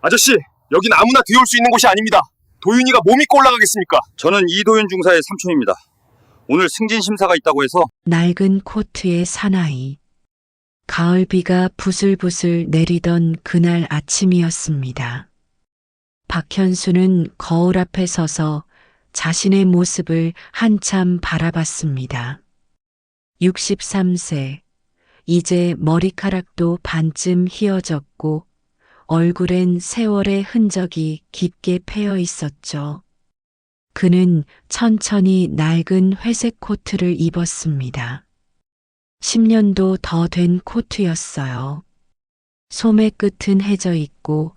아저씨, 여긴 아무나 들여올 수 있는 곳이 아닙니다. 도윤이가 뭐 믿고 올라가겠습니까? 저는 이도윤 중사의 삼촌입니다. 오늘 승진 심사가 있다고 해서. 낡은 코트의 사나이. 가을비가 부슬부슬 내리던 그날 아침이었습니다. 박현수는 거울 앞에 서서 자신의 모습을 한참 바라봤습니다. 63세. 이제 머리카락도 반쯤 휘어졌고 얼굴엔 세월의 흔적이 깊게 패여 있었죠. 그는 천천히 낡은 회색 코트를 입었습니다. 10년도 더 된 코트였어요. 소매 끝은 해져 있고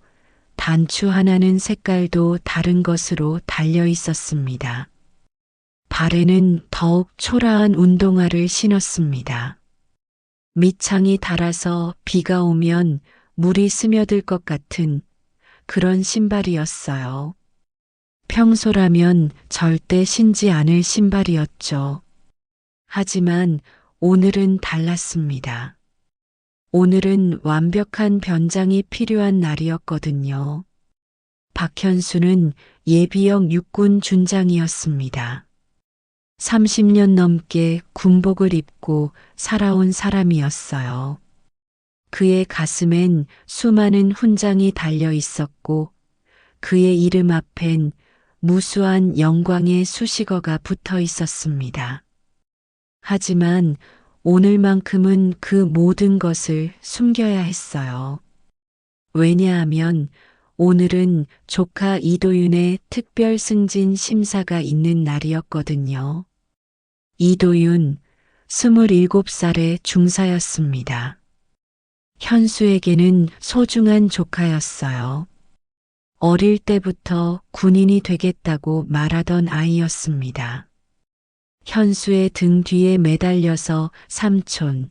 단추 하나는 색깔도 다른 것으로 달려 있었습니다. 발에는 더욱 초라한 운동화를 신었습니다. 밑창이 닳아서 비가 오면 물이 스며들 것 같은 그런 신발이었어요. 평소라면 절대 신지 않을 신발이었죠. 하지만 오늘은 달랐습니다. 오늘은 완벽한 변장이 필요한 날이었거든요. 박현수는 예비역 육군 준장이었습니다. 30년 넘게 군복을 입고 살아온 사람이었어요. 그의 가슴엔 수많은 훈장이 달려 있었고 그의 이름 앞엔 무수한 영광의 수식어가 붙어 있었습니다. 하지만 오늘만큼은 그 모든 것을 숨겨야 했어요. 왜냐하면 오늘은 조카 이도윤의 특별 승진 심사가 있는 날이었거든요. 이도윤, 27살의 중사였습니다. 현수에게는 소중한 조카였어요. 어릴 때부터 군인이 되겠다고 말하던 아이였습니다. 현수의 등 뒤에 매달려서 삼촌,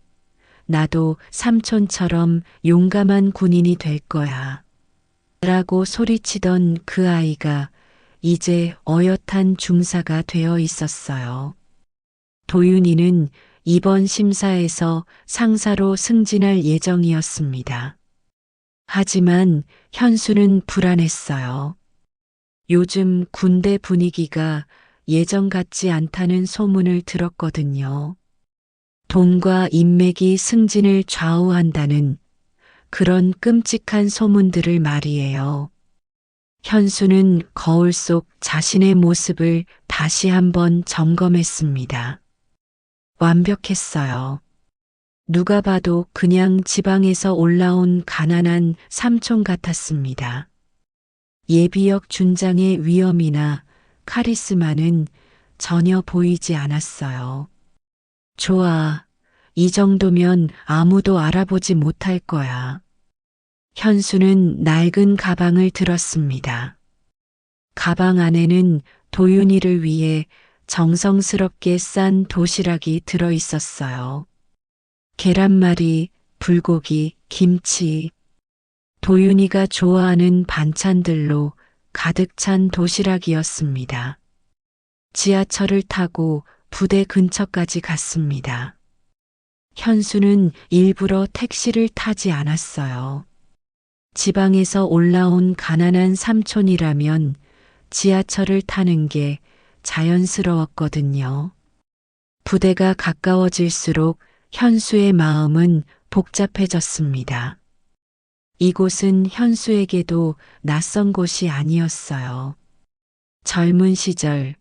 나도 삼촌처럼 용감한 군인이 될 거야. 라고 소리치던 그 아이가 이제 어엿한 중사가 되어 있었어요. 도윤이는 이번 심사에서 상사로 승진할 예정이었습니다. 하지만 현수는 불안했어요. 요즘 군대 분위기가 예전 같지 않다는 소문을 들었거든요. 돈과 인맥이 승진을 좌우한다는 그런 끔찍한 소문들을 말이에요. 현수는 거울 속 자신의 모습을 다시 한번 점검했습니다. 완벽했어요. 누가 봐도 그냥 지방에서 올라온 가난한 삼촌 같았습니다. 예비역 준장의 위엄이나 카리스마는 전혀 보이지 않았어요. 좋아. 이 정도면 아무도 알아보지 못할 거야. 현수는 낡은 가방을 들었습니다. 가방 안에는 도윤이를 위해 정성스럽게 싼 도시락이 들어 있었어요. 계란말이, 불고기, 김치, 도윤이가 좋아하는 반찬들로 가득 찬 도시락이었습니다. 지하철을 타고 부대 근처까지 갔습니다. 현수는 일부러 택시를 타지 않았어요. 지방에서 올라온 가난한 삼촌이라면 지하철을 타는 게 자연스러웠거든요. 부대가 가까워질수록 현수의 마음은 복잡해졌습니다. 이곳은 현수에게도 낯선 곳이 아니었어요. 젊은 시절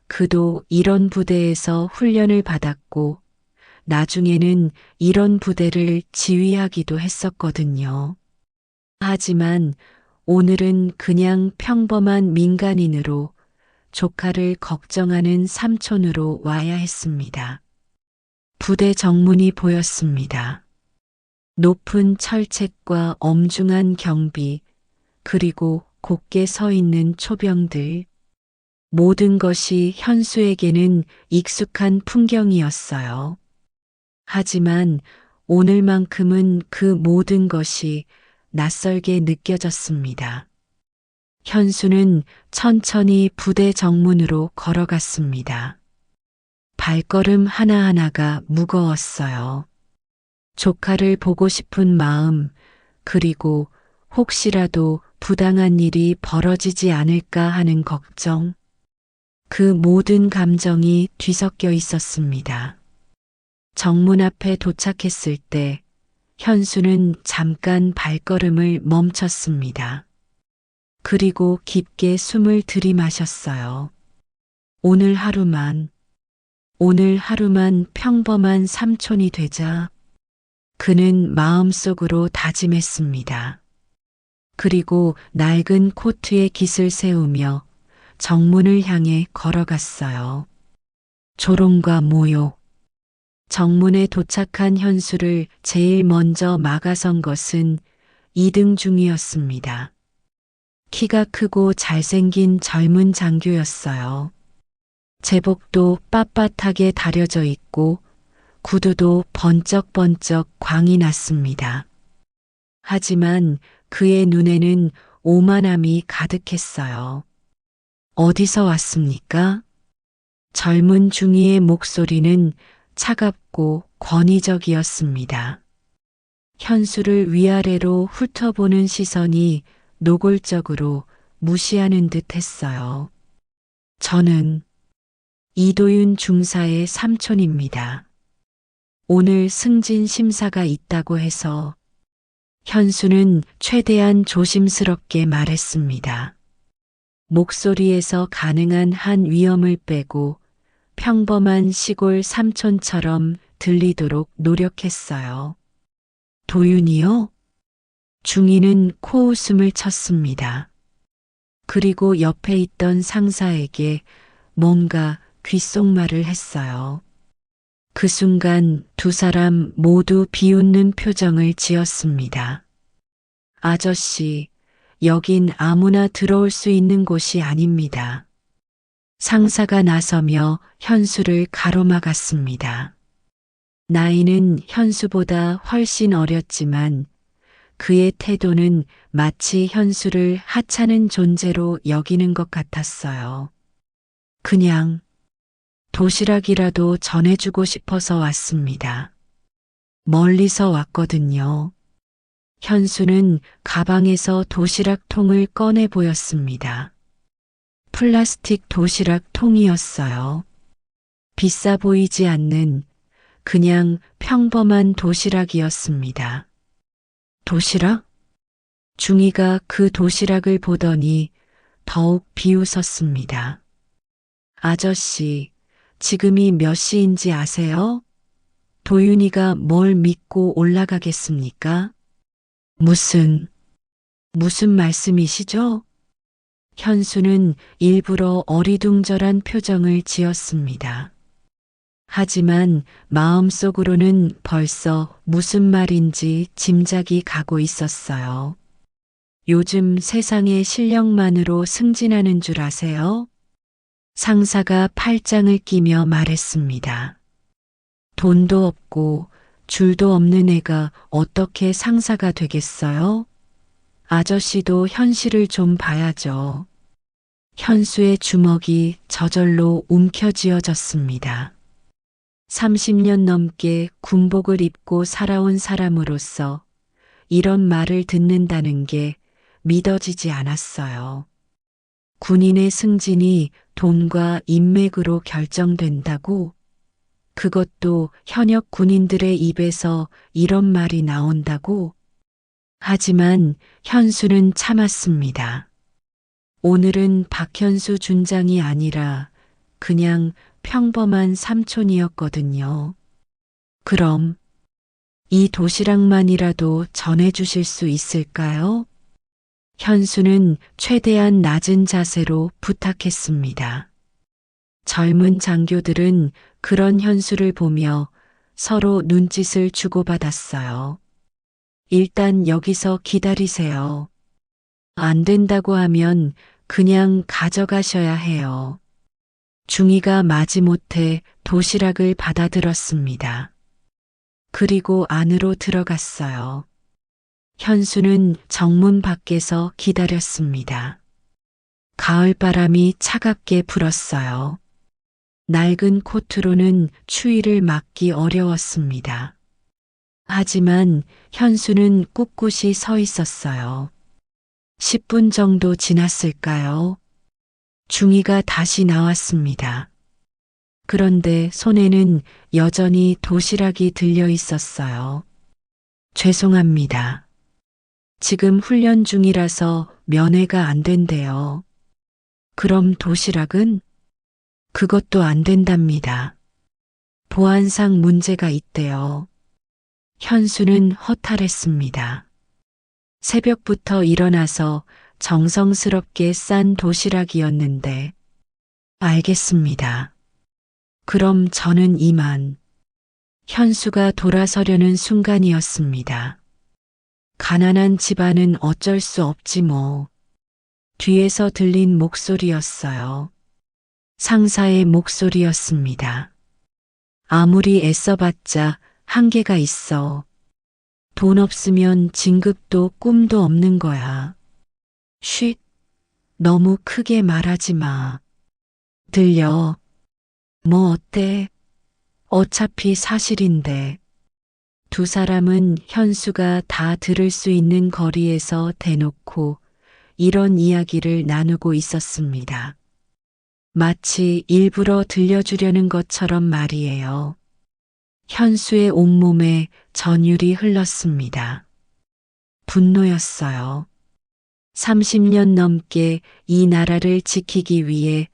그도 이런 부대에서 훈련을 받았고 나중에는 이런 부대를 지휘하기도 했었거든요. 하지만 오늘은 그냥 평범한 민간인으로 조카를 걱정하는 삼촌으로 와야 했습니다. 부대 정문이 보였습니다. 높은 철책과 엄중한 경비, 그리고 곧게 서 있는 초병들. 모든 것이 현수에게는 익숙한 풍경이었어요. 하지만 오늘만큼은 그 모든 것이 낯설게 느껴졌습니다. 현수는 천천히 부대 정문으로 걸어갔습니다. 발걸음 하나하나가 무거웠어요. 조카를 보고 싶은 마음, 그리고 혹시라도 부당한 일이 벌어지지 않을까 하는 걱정. 그 모든 감정이 뒤섞여 있었습니다. 정문 앞에 도착했을 때 현수는 잠깐 발걸음을 멈췄습니다. 그리고 깊게 숨을 들이마셨어요. 오늘 하루만 평범한 삼촌이 되자 그는 마음속으로 다짐했습니다. 그리고 낡은 코트에 깃을 세우며 정문을 향해 걸어갔어요. 조롱과 모욕. 정문에 도착한 현수를 제일 먼저 막아선 것은 이등중이었습니다. 키가 크고 잘생긴 젊은 장교였어요. 제복도 빳빳하게 다려져 있고 구두도 번쩍번쩍 광이 났습니다. 하지만 그의 눈에는 오만함이 가득했어요. 어디서 왔습니까? 젊은 중이의 목소리는 차갑고 권위적이었습니다. 현수를 위아래로 훑어보는 시선이 노골적으로 무시하는 듯 했어요. 저는 이도윤 중사의 삼촌입니다. 오늘 승진 심사가 있다고 해서 현수는 최대한 조심스럽게 말했습니다. 목소리에서 가능한 한 위험을 빼고 평범한 시골 삼촌처럼 들리도록 노력했어요. 도윤이요? 중이는 코웃음을 쳤습니다. 그리고 옆에 있던 상사에게 뭔가 귓속말을 했어요. 그 순간 두 사람 모두 비웃는 표정을 지었습니다. 아저씨, 여긴 아무나 들어올 수 있는 곳이 아닙니다. 상사가 나서며 현수를 가로막았습니다. 나이는 현수보다 훨씬 어렸지만 그의 태도는 마치 현수를 하찮은 존재로 여기는 것 같았어요. 그냥 도시락이라도 전해주고 싶어서 왔습니다. 멀리서 왔거든요. 현수는 가방에서 도시락통을 꺼내 보였습니다. 플라스틱 도시락통이었어요. 비싸 보이지 않는 그냥 평범한 도시락이었습니다. 도시락? 중이가 그 도시락을 보더니 더욱 비웃었습니다. 아저씨, 지금이 몇 시인지 아세요? 도윤이가 뭘 믿고 올라가겠습니까? 무슨 말씀이시죠? 현수는 일부러 어리둥절한 표정을 지었습니다. 하지만 마음속으로는 벌써 무슨 말인지 짐작이 가고 있었어요. 요즘 세상의 실력만으로 승진하는 줄 아세요? 상사가 팔짱을 끼며 말했습니다. 돈도 없고 줄도 없는 애가 어떻게 상사가 되겠어요? 아저씨도 현실을 좀 봐야죠. 현수의 주먹이 저절로 움켜쥐어졌습니다. 30년 넘게 군복을 입고 살아온 사람으로서 이런 말을 듣는다는 게 믿어지지 않았어요. 군인의 승진이 돈과 인맥으로 결정된다고? 그것도 현역 군인들의 입에서 이런 말이 나온다고? 하지만 현수는 참았습니다. 오늘은 박현수 준장이 아니라 그냥 평범한 삼촌이었거든요. 그럼 이 도시락만이라도 전해주실 수 있을까요? 현수는 최대한 낮은 자세로 부탁했습니다. 젊은 장교들은 그런 현수를 보며 서로 눈짓을 주고받았어요. 일단 여기서 기다리세요. 안 된다고 하면 그냥 가져가셔야 해요. 중이가 마지못해 도시락을 받아들었습니다. 그리고 안으로 들어갔어요. 현수는 정문 밖에서 기다렸습니다. 가을바람이 차갑게 불었어요. 낡은 코트로는 추위를 막기 어려웠습니다. 하지만 현수는 꿋꿋이 서 있었어요. 10분 정도 지났을까요? 중이가 다시 나왔습니다. 그런데 손에는 여전히 도시락이 들려 있었어요. 죄송합니다. 지금 훈련 중이라서 면회가 안 된대요. 그럼 도시락은? 그것도 안 된답니다. 보안상 문제가 있대요. 현수는 허탈했습니다. 새벽부터 일어나서 정성스럽게 싼 도시락이었는데. 알겠습니다. 그럼 저는 이만. 현수가 돌아서려는 순간이었습니다. 가난한 집안은 어쩔 수 없지 뭐. 뒤에서 들린 목소리였어요. 상사의 목소리였습니다. 아무리 애써봤자 한계가 있어. 돈 없으면 진급도 꿈도 없는 거야. 쉿, 너무 크게 말하지 마. 들려. 뭐 어때? 어차피 사실인데. 두 사람은 현수가 다 들을 수 있는 거리에서 대놓고 이런 이야기를 나누고 있었습니다. 마치 일부러 들려주려는 것처럼 말이에요. 현수의 온몸에 전율이 흘렀습니다. 분노였어요. 30년 넘게 이 나라를 지키기 위해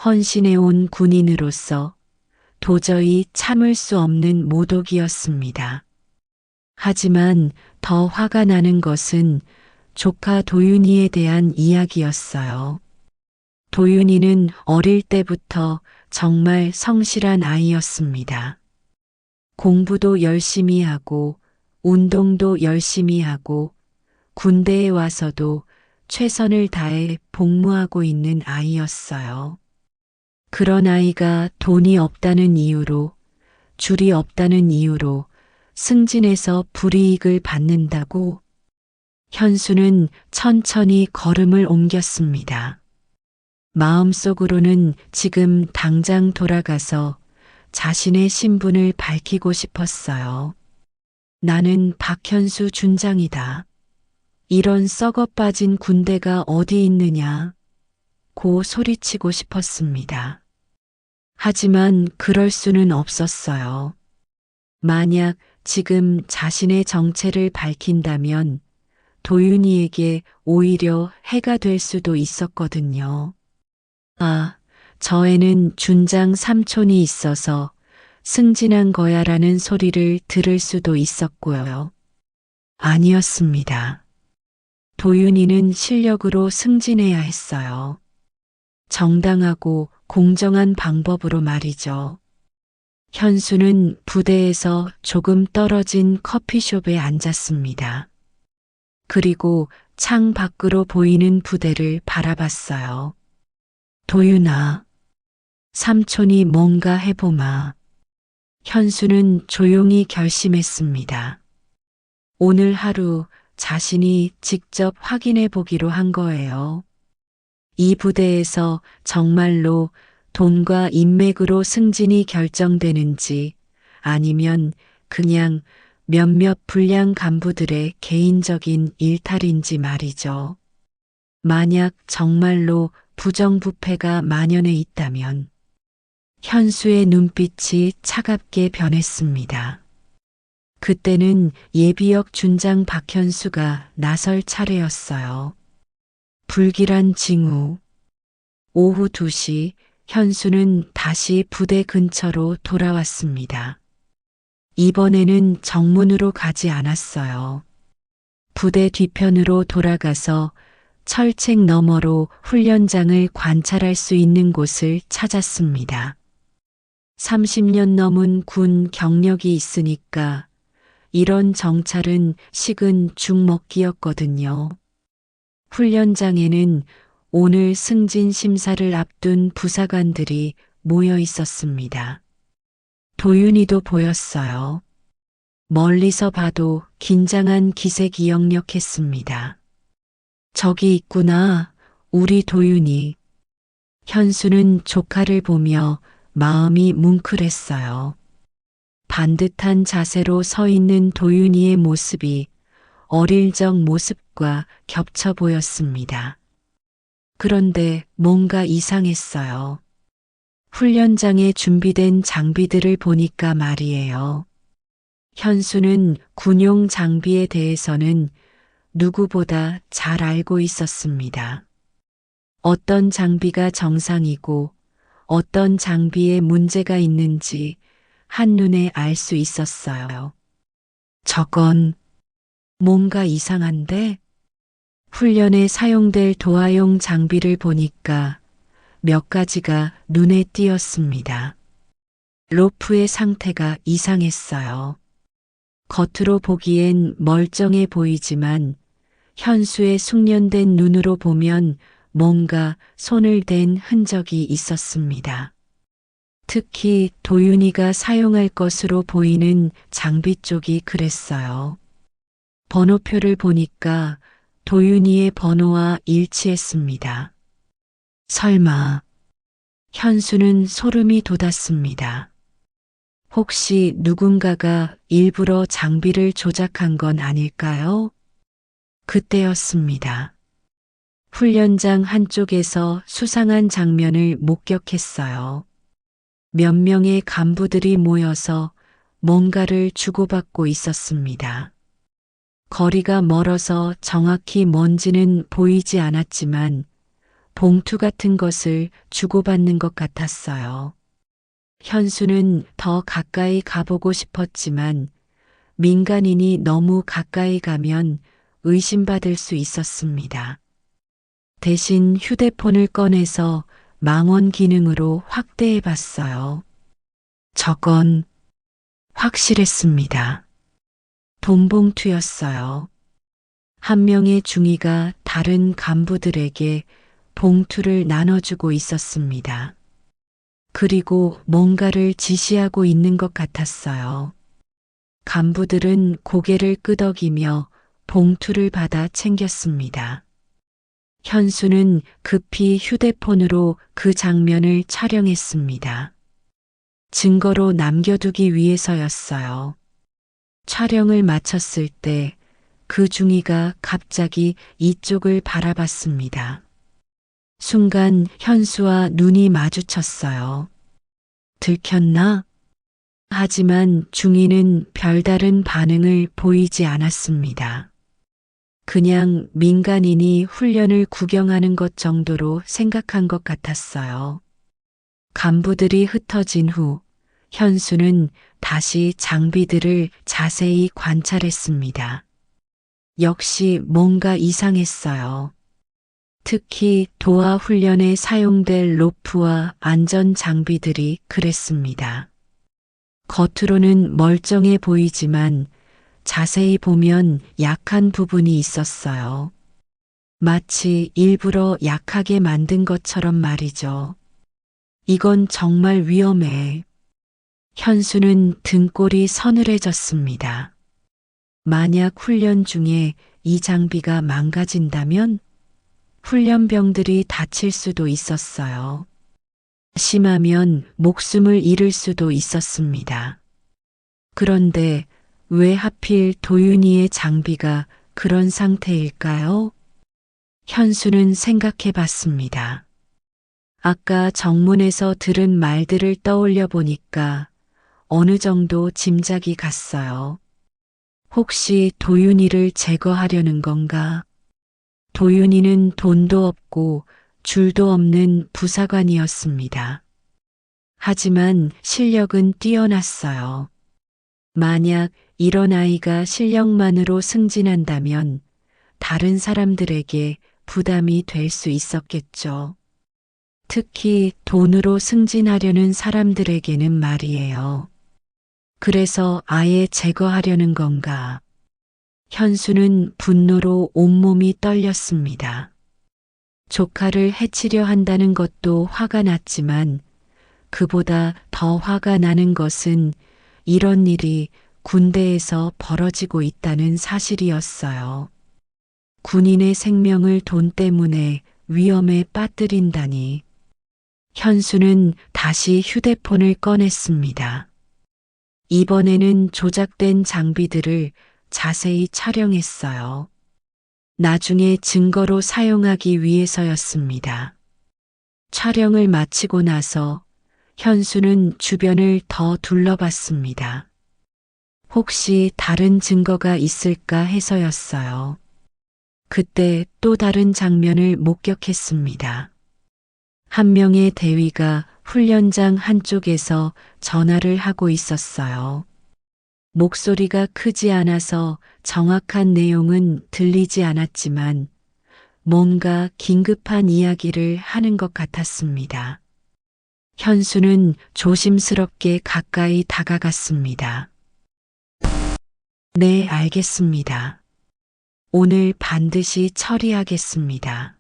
헌신해온 군인으로서 도저히 참을 수 없는 모독이었습니다. 하지만 더 화가 나는 것은 조카 도윤이에 대한 이야기였어요. 도윤이는 어릴 때부터 정말 성실한 아이였습니다. 공부도 열심히 하고 운동도 열심히 하고 군대에 와서도 최선을 다해 복무하고 있는 아이였어요. 그런 아이가 돈이 없다는 이유로, 줄이 없다는 이유로 승진해서 불이익을 받는다고? 현수는 천천히 걸음을 옮겼습니다. 마음속으로는 지금 당장 돌아가서 자신의 신분을 밝히고 싶었어요. 나는 박현수 준장이다. 이런 썩어 빠진 군대가 어디 있느냐? 고 소리치고 싶었습니다. 하지만 그럴 수는 없었어요. 만약 지금 자신의 정체를 밝힌다면 도윤이에게 오히려 해가 될 수도 있었거든요. 아, 저 애는 준장 삼촌이 있어서 승진한 거야라는 소리를 들을 수도 있었고요. 아니었습니다. 도윤이는 실력으로 승진해야 했어요. 정당하고 공정한 방법으로 말이죠. 현수는 부대에서 조금 떨어진 커피숍에 앉았습니다. 그리고 창 밖으로 보이는 부대를 바라봤어요. 도윤아, 삼촌이 뭔가 해보마. 현수는 조용히 결심했습니다. 오늘 하루 자신이 직접 확인해 보기로 한 거예요. 이 부대에서 정말로 돈과 인맥으로 승진이 결정되는지 아니면 그냥 몇몇 불량 간부들의 개인적인 일탈인지 말이죠. 만약 정말로 부정부패가 만연해 있다면 현수의 눈빛이 차갑게 변했습니다. 그때는 예비역 준장 박현수가 나설 차례였어요. 불길한 징후. 오후 2시 현수는 다시 부대 근처로 돌아왔습니다. 이번에는 정문으로 가지 않았어요. 부대 뒤편으로 돌아가서 철책 너머로 훈련장을 관찰할 수 있는 곳을 찾았습니다. 30년 넘은 군 경력이 있으니까 이런 정찰은 식은 죽 먹기였거든요. 훈련장에는 오늘 승진 심사를 앞둔 부사관들이 모여 있었습니다. 도윤이도 보였어요. 멀리서 봐도 긴장한 기색이 역력했습니다. 저기 있구나, 우리 도윤이. 현수는 조카를 보며 마음이 뭉클했어요. 반듯한 자세로 서 있는 도윤이의 모습이 어릴 적 모습과 겹쳐 보였습니다. 그런데 뭔가 이상했어요. 훈련장에 준비된 장비들을 보니까 말이에요. 현수는 군용 장비에 대해서는 누구보다 잘 알고 있었습니다. 어떤 장비가 정상이고 어떤 장비에 문제가 있는지 한눈에 알 수 있었어요. 저건 뭔가 이상한데? 훈련에 사용될 도하용 장비를 보니까 몇 가지가 눈에 띄었습니다. 로프의 상태가 이상했어요. 겉으로 보기엔 멀쩡해 보이지만 현수의 숙련된 눈으로 보면 뭔가 손을 댄 흔적이 있었습니다. 특히 도윤이가 사용할 것으로 보이는 장비 쪽이 그랬어요. 번호표를 보니까 도윤이의 번호와 일치했습니다. 설마, 현수는 소름이 돋았습니다. 혹시 누군가가 일부러 장비를 조작한 건 아닐까요? 그때였습니다. 훈련장 한쪽에서 수상한 장면을 목격했어요. 몇 명의 간부들이 모여서 뭔가를 주고받고 있었습니다. 거리가 멀어서 정확히 뭔지는 보이지 않았지만 봉투 같은 것을 주고받는 것 같았어요. 현수는 더 가까이 가보고 싶었지만 민간인이 너무 가까이 가면 의심받을 수 있었습니다. 대신 휴대폰을 꺼내서 망원 기능으로 확대해 봤어요. 저건 확실했습니다. 돈봉투였어요. 한 명의 중위가 다른 간부들에게 봉투를 나눠주고 있었습니다. 그리고 뭔가를 지시하고 있는 것 같았어요. 간부들은 고개를 끄덕이며 봉투를 받아 챙겼습니다. 현수는 급히 휴대폰으로 그 장면을 촬영했습니다. 증거로 남겨두기 위해서였어요. 촬영을 마쳤을 때 그 중위가 갑자기 이쪽을 바라봤습니다. 순간 현수와 눈이 마주쳤어요. 들켰나? 하지만 중위는 별다른 반응을 보이지 않았습니다. 그냥 민간인이 훈련을 구경하는 것 정도로 생각한 것 같았어요. 간부들이 흩어진 후 현수는 다시 장비들을 자세히 관찰했습니다. 역시 뭔가 이상했어요. 특히 도하 훈련에 사용될 로프와 안전 장비들이 그랬습니다. 겉으로는 멀쩡해 보이지만 자세히 보면 약한 부분이 있었어요. 마치 일부러 약하게 만든 것처럼 말이죠. 이건 정말 위험해. 현수는 등골이 서늘해졌습니다. 만약 훈련 중에 이 장비가 망가진다면 훈련병들이 다칠 수도 있었어요. 심하면 목숨을 잃을 수도 있었습니다. 그런데 왜 하필 도윤이의 장비가 그런 상태일까요? 현수는 생각해 봤습니다. 아까 정문에서 들은 말들을 떠올려 보니까 어느 정도 짐작이 갔어요. 혹시 도윤이를 제거하려는 건가? 도윤이는 돈도 없고 줄도 없는 부사관이었습니다. 하지만 실력은 뛰어났어요. 만약 이런 아이가 실력만으로 승진한다면 다른 사람들에게 부담이 될 수 있었겠죠. 특히 돈으로 승진하려는 사람들에게는 말이에요. 그래서 아예 제거하려는 건가? 현수는 분노로 온몸이 떨렸습니다. 조카를 해치려 한다는 것도 화가 났지만 그보다 더 화가 나는 것은 이런 일이 군대에서 벌어지고 있다는 사실이었어요. 군인의 생명을 돈 때문에 위험에 빠뜨린다니. 현수는 다시 휴대폰을 꺼냈습니다. 이번에는 조작된 장비들을 자세히 촬영했어요. 나중에 증거로 사용하기 위해서였습니다. 촬영을 마치고 나서 현수는 주변을 더 둘러봤습니다. 혹시 다른 증거가 있을까 해서였어요. 그때 또 다른 장면을 목격했습니다. 한 명의 대위가 훈련장 한쪽에서 전화를 하고 있었어요. 목소리가 크지 않아서 정확한 내용은 들리지 않았지만 뭔가 긴급한 이야기를 하는 것 같았습니다. 현수는 조심스럽게 가까이 다가갔습니다. 네, 알겠습니다. 오늘 반드시 처리하겠습니다.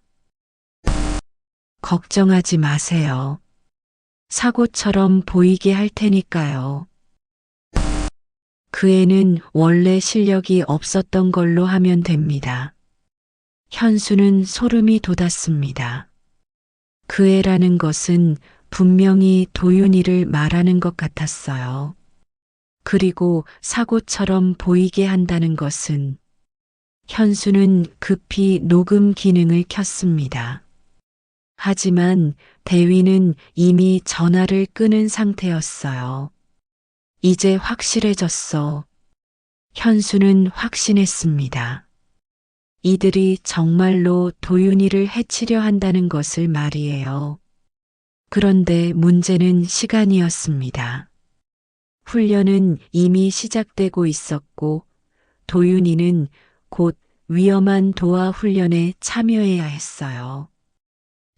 걱정하지 마세요. 사고처럼 보이게 할 테니까요. 그 애는 원래 실력이 없었던 걸로 하면 됩니다. 현수는 소름이 돋았습니다. 그 애라는 것은 분명히 도윤이를 말하는 것 같았어요. 그리고 사고처럼 보이게 한다는 것은 현수는 급히 녹음 기능을 켰습니다. 하지만 대위는 이미 전화를 끊은 상태였어요. 이제 확실해졌어. 현수는 확신했습니다. 이들이 정말로 도윤이를 해치려 한다는 것을 말이에요. 그런데 문제는 시간이었습니다. 훈련은 이미 시작되고 있었고 도윤이는 곧 위험한 도하 훈련에 참여해야 했어요.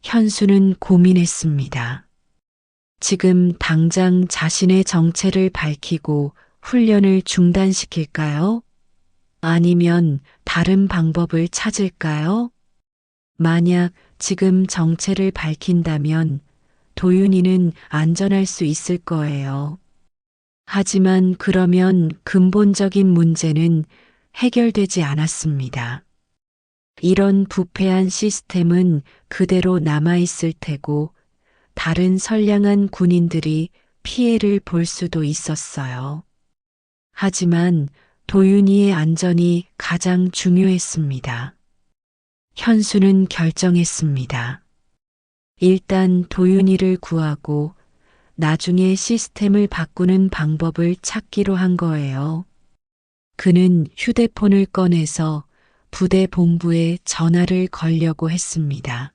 현수는 고민했습니다. 지금 당장 자신의 정체를 밝히고 훈련을 중단시킬까요? 아니면 다른 방법을 찾을까요? 만약 지금 정체를 밝힌다면 도윤이는 안전할 수 있을 거예요. 하지만 그러면 근본적인 문제는 해결되지 않았습니다. 이런 부패한 시스템은 그대로 남아있을 테고 다른 선량한 군인들이 피해를 볼 수도 있었어요. 하지만 도윤이의 안전이 가장 중요했습니다. 현수는 결정했습니다. 일단 도윤이를 구하고 나중에 시스템을 바꾸는 방법을 찾기로 한 거예요. 그는 휴대폰을 꺼내서 부대 본부에 전화를 걸려고 했습니다.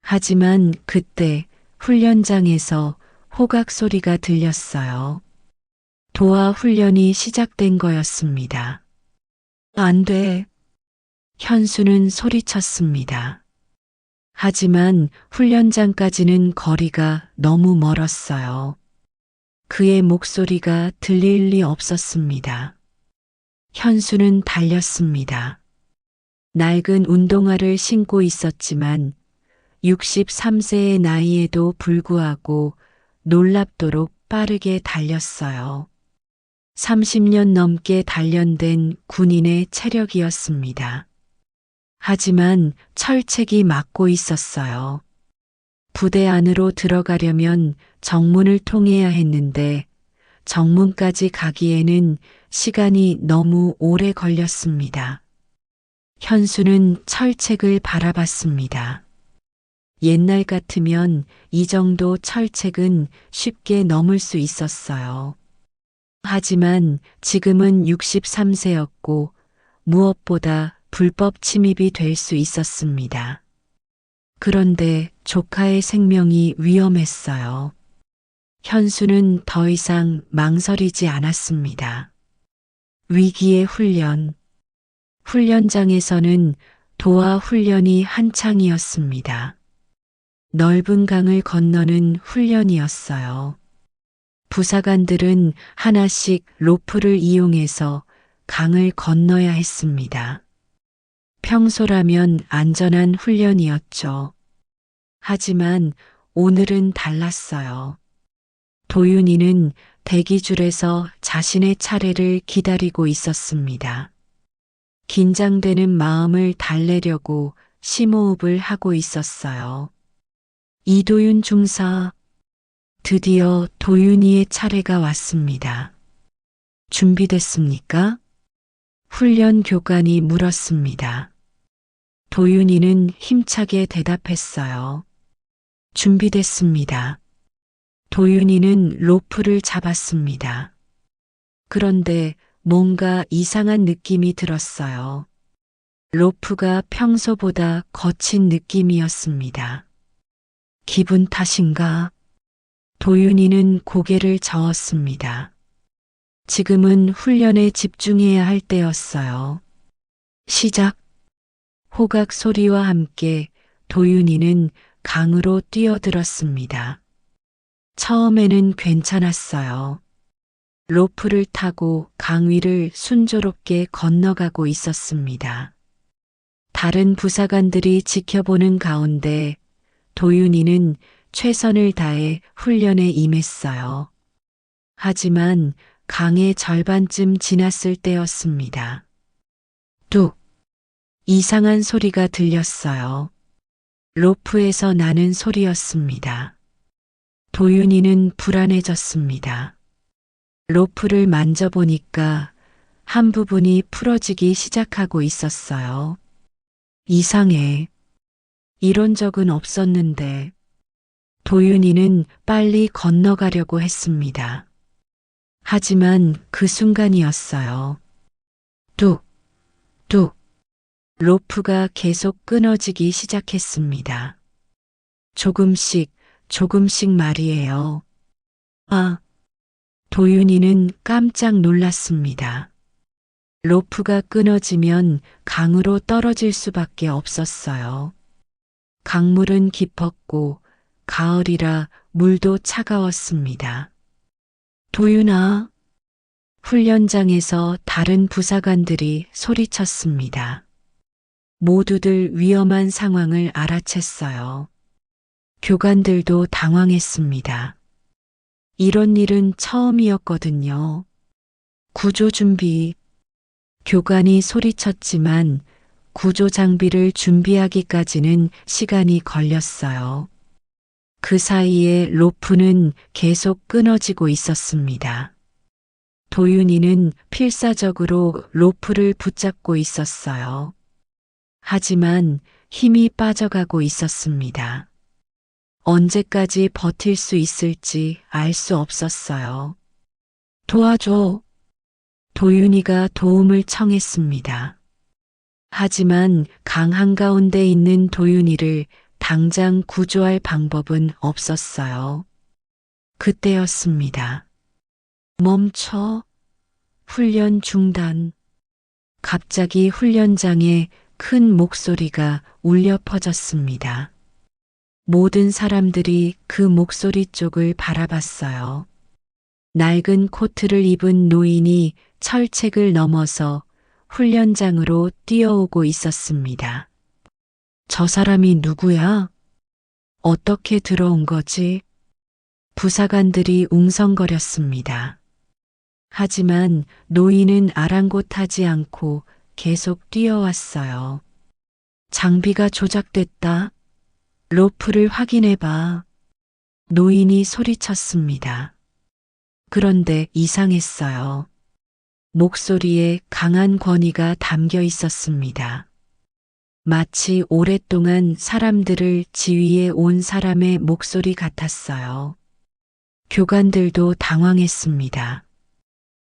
하지만 그때 훈련장에서 호각 소리가 들렸어요. 도하 훈련이 시작된 거였습니다. 안 돼. 현수는 소리쳤습니다. 하지만 훈련장까지는 거리가 너무 멀었어요. 그의 목소리가 들릴 리 없었습니다. 현수는 달렸습니다. 낡은 운동화를 신고 있었지만 63세의 나이에도 불구하고 놀랍도록 빠르게 달렸어요. 30년 넘게 단련된 군인의 체력이었습니다. 하지만 철책이 막고 있었어요. 부대 안으로 들어가려면 정문을 통해야 했는데 정문까지 가기에는 시간이 너무 오래 걸렸습니다. 현수는 철책을 바라봤습니다. 옛날 같으면 이 정도 철책은 쉽게 넘을 수 있었어요. 하지만 지금은 63세였고 무엇보다 불법 침입이 될 수 있었습니다. 그런데 조카의 생명이 위험했어요. 현수는 더 이상 망설이지 않았습니다. 위기의 훈련. 훈련장에서는 도하 훈련이 한창이었습니다. 넓은 강을 건너는 훈련이었어요. 부사관들은 하나씩 로프를 이용해서 강을 건너야 했습니다. 평소라면 안전한 훈련이었죠. 하지만 오늘은 달랐어요. 도윤이는 대기줄에서 자신의 차례를 기다리고 있었습니다. 긴장되는 마음을 달래려고 심호흡을 하고 있었어요. 이도윤 중사, 드디어 도윤이의 차례가 왔습니다. 준비됐습니까? 훈련 교관이 물었습니다. 도윤이는 힘차게 대답했어요. 준비됐습니다. 도윤이는 로프를 잡았습니다. 그런데 뭔가 이상한 느낌이 들었어요. 로프가 평소보다 거친 느낌이었습니다. 기분 탓인가? 도윤이는 고개를 저었습니다. 지금은 훈련에 집중해야 할 때였어요. 시작. 호각 소리와 함께 도윤이는 강으로 뛰어들었습니다. 처음에는 괜찮았어요. 로프를 타고 강 위를 순조롭게 건너가고 있었습니다. 다른 부사관들이 지켜보는 가운데 도윤이는 최선을 다해 훈련에 임했어요. 하지만 강의 절반쯤 지났을 때였습니다. 뚝! 이상한 소리가 들렸어요. 로프에서 나는 소리였습니다. 도윤이는 불안해졌습니다. 로프를 만져보니까 한 부분이 풀어지기 시작하고 있었어요. 이상해. 이런 적은 없었는데. 도윤이는 빨리 건너가려고 했습니다. 하지만 그 순간이었어요. 뚝, 뚝. 로프가 계속 끊어지기 시작했습니다. 조금씩, 조금씩 말이에요. 아, 도윤이는 깜짝 놀랐습니다. 로프가 끊어지면 강으로 떨어질 수밖에 없었어요. 강물은 깊었고 가을이라 물도 차가웠습니다. 도윤아, 훈련장에서 다른 부사관들이 소리쳤습니다. 모두들 위험한 상황을 알아챘어요. 교관들도 당황했습니다. 이런 일은 처음이었거든요. 구조 준비. 교관이 소리쳤지만 구조 장비를 준비하기까지는 시간이 걸렸어요. 그 사이에 로프는 계속 끊어지고 있었습니다. 도윤이는 필사적으로 로프를 붙잡고 있었어요. 하지만 힘이 빠져가고 있었습니다. 언제까지 버틸 수 있을지 알 수 없었어요. 도와줘. 도윤이가 도움을 청했습니다. 하지만 강 한가운데 있는 도윤이를 당장 구조할 방법은 없었어요. 그때였습니다. 멈춰. 훈련 중단. 갑자기 훈련장에 큰 목소리가 울려 퍼졌습니다. 모든 사람들이 그 목소리 쪽을 바라봤어요. 낡은 코트를 입은 노인이 철책을 넘어서 훈련장으로 뛰어오고 있었습니다. 저 사람이 누구야? 어떻게 들어온 거지? 부사관들이 웅성거렸습니다. 하지만 노인은 아랑곳하지 않고 계속 뛰어왔어요. 장비가 조작됐다. 로프를 확인해봐. 노인이 소리쳤습니다. 그런데 이상했어요. 목소리에 강한 권위가 담겨 있었습니다. 마치 오랫동안 사람들을 지휘해 온 사람의 목소리 같았어요. 교관들도 당황했습니다.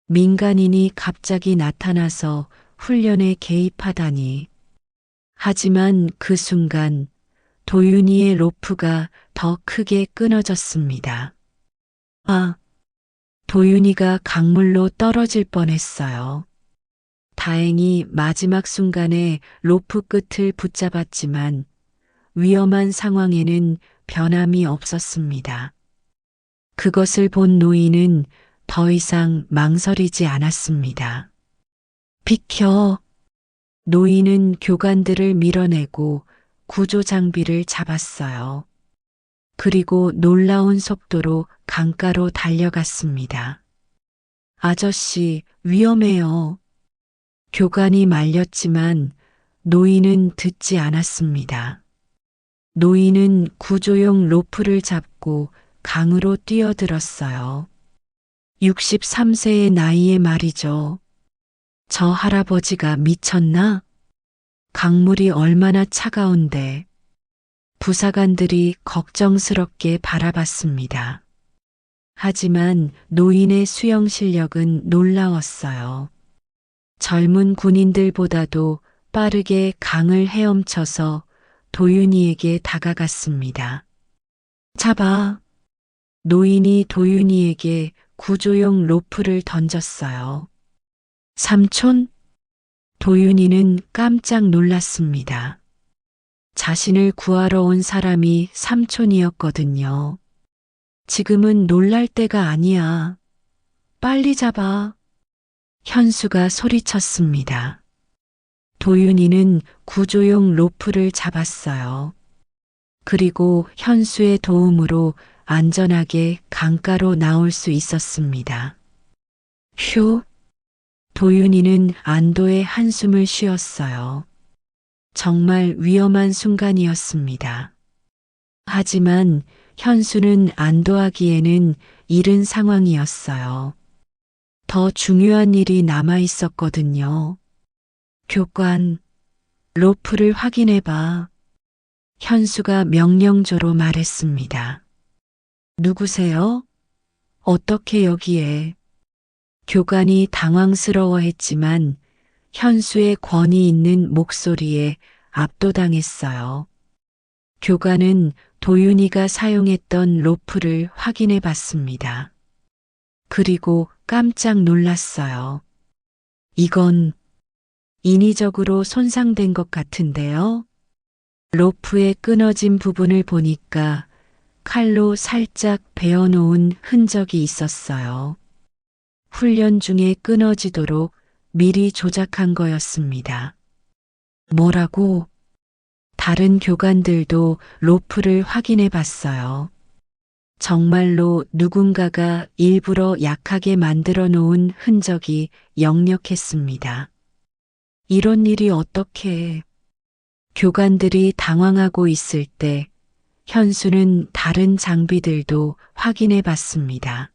민간인이 갑자기 나타나서 훈련에 개입하다니. 하지만 그 순간 도윤이의 로프가 더 크게 끊어졌습니다. 아, 도윤이가 강물로 떨어질 뻔했어요. 다행히 마지막 순간에 로프 끝을 붙잡았지만 위험한 상황에는 변함이 없었습니다. 그것을 본 노인은 더 이상 망설이지 않았습니다. 비켜! 노인은 교관들을 밀어내고 구조 장비를 잡았어요. 그리고 놀라운 속도로 강가로 달려갔습니다. 아저씨, 위험해요. 교관이 말렸지만 노인은 듣지 않았습니다. 노인은 구조용 로프를 잡고 강으로 뛰어들었어요. 63세의 나이에 말이죠. 저 할아버지가 미쳤나? 강물이 얼마나 차가운데. 부사관들이 걱정스럽게 바라봤습니다. 하지만 노인의 수영 실력은 놀라웠어요. 젊은 군인들보다도 빠르게 강을 헤엄쳐서 도윤이에게 다가갔습니다. 잡아! 노인이 도윤이에게 구조용 로프를 던졌어요. 삼촌? 도윤이는 깜짝 놀랐습니다. 자신을 구하러 온 사람이 삼촌이었거든요. 지금은 놀랄 때가 아니야. 빨리 잡아. 현수가 소리쳤습니다. 도윤이는 구조용 로프를 잡았어요. 그리고 현수의 도움으로 안전하게 강가로 나올 수 있었습니다. 휴! 도윤이는 안도의 한숨을 쉬었어요. 정말 위험한 순간이었습니다. 하지만 현수는 안도하기에는 이른 상황이었어요. 더 중요한 일이 남아 있었거든요. 교관, 로프를 확인해봐. 현수가 명령조로 말했습니다. 누구세요? 어떻게 여기에? 교관이 당황스러워했지만 현수의 권위 있는 목소리에 압도당했어요. 교관은 도윤이가 사용했던 로프를 확인해 봤습니다. 그리고 깜짝 놀랐어요. 이건 인위적으로 손상된 것 같은데요? 로프의 끊어진 부분을 보니까 칼로 살짝 베어놓은 흔적이 있었어요. 훈련 중에 끊어지도록 미리 조작한 거였습니다. 뭐라고? 다른 교관들도 로프를 확인해 봤어요. 정말로 누군가가 일부러 약하게 만들어 놓은 흔적이 역력했습니다. 이런 일이 어떻게? 교관들이 당황하고 있을 때 현수는 다른 장비들도 확인해 봤습니다.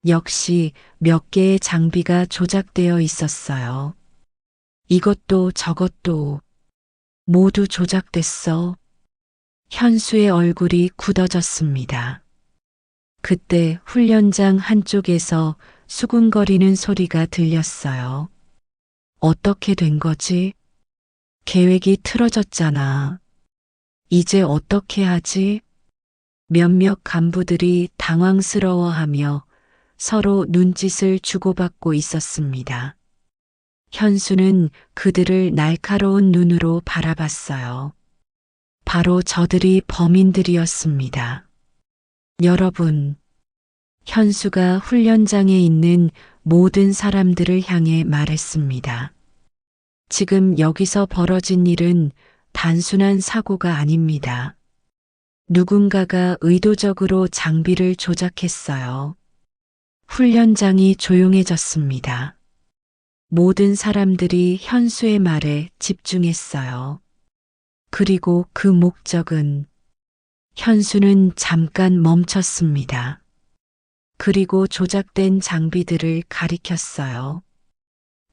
역시 몇 개의 장비가 조작되어 있었어요. 이것도 저것도 모두 조작됐어. 현수의 얼굴이 굳어졌습니다. 그때 훈련장 한쪽에서 수군거리는 소리가 들렸어요. 어떻게 된 거지? 계획이 틀어졌잖아. 이제 어떻게 하지? 몇몇 간부들이 당황스러워하며 서로 눈짓을 주고받고 있었습니다. 현수는 그들을 날카로운 눈으로 바라봤어요. 바로 저들이 범인들이었습니다. 여러분, 현수가 훈련장에 있는 모든 사람들을 향해 말했습니다. 지금 여기서 벌어진 일은 단순한 사고가 아닙니다. 누군가가 의도적으로 장비를 조작했어요. 훈련장이 조용해졌습니다. 모든 사람들이 현수의 말에 집중했어요. 그리고 그 목적은 현수는 잠깐 멈췄습니다. 그리고 조작된 장비들을 가리켰어요.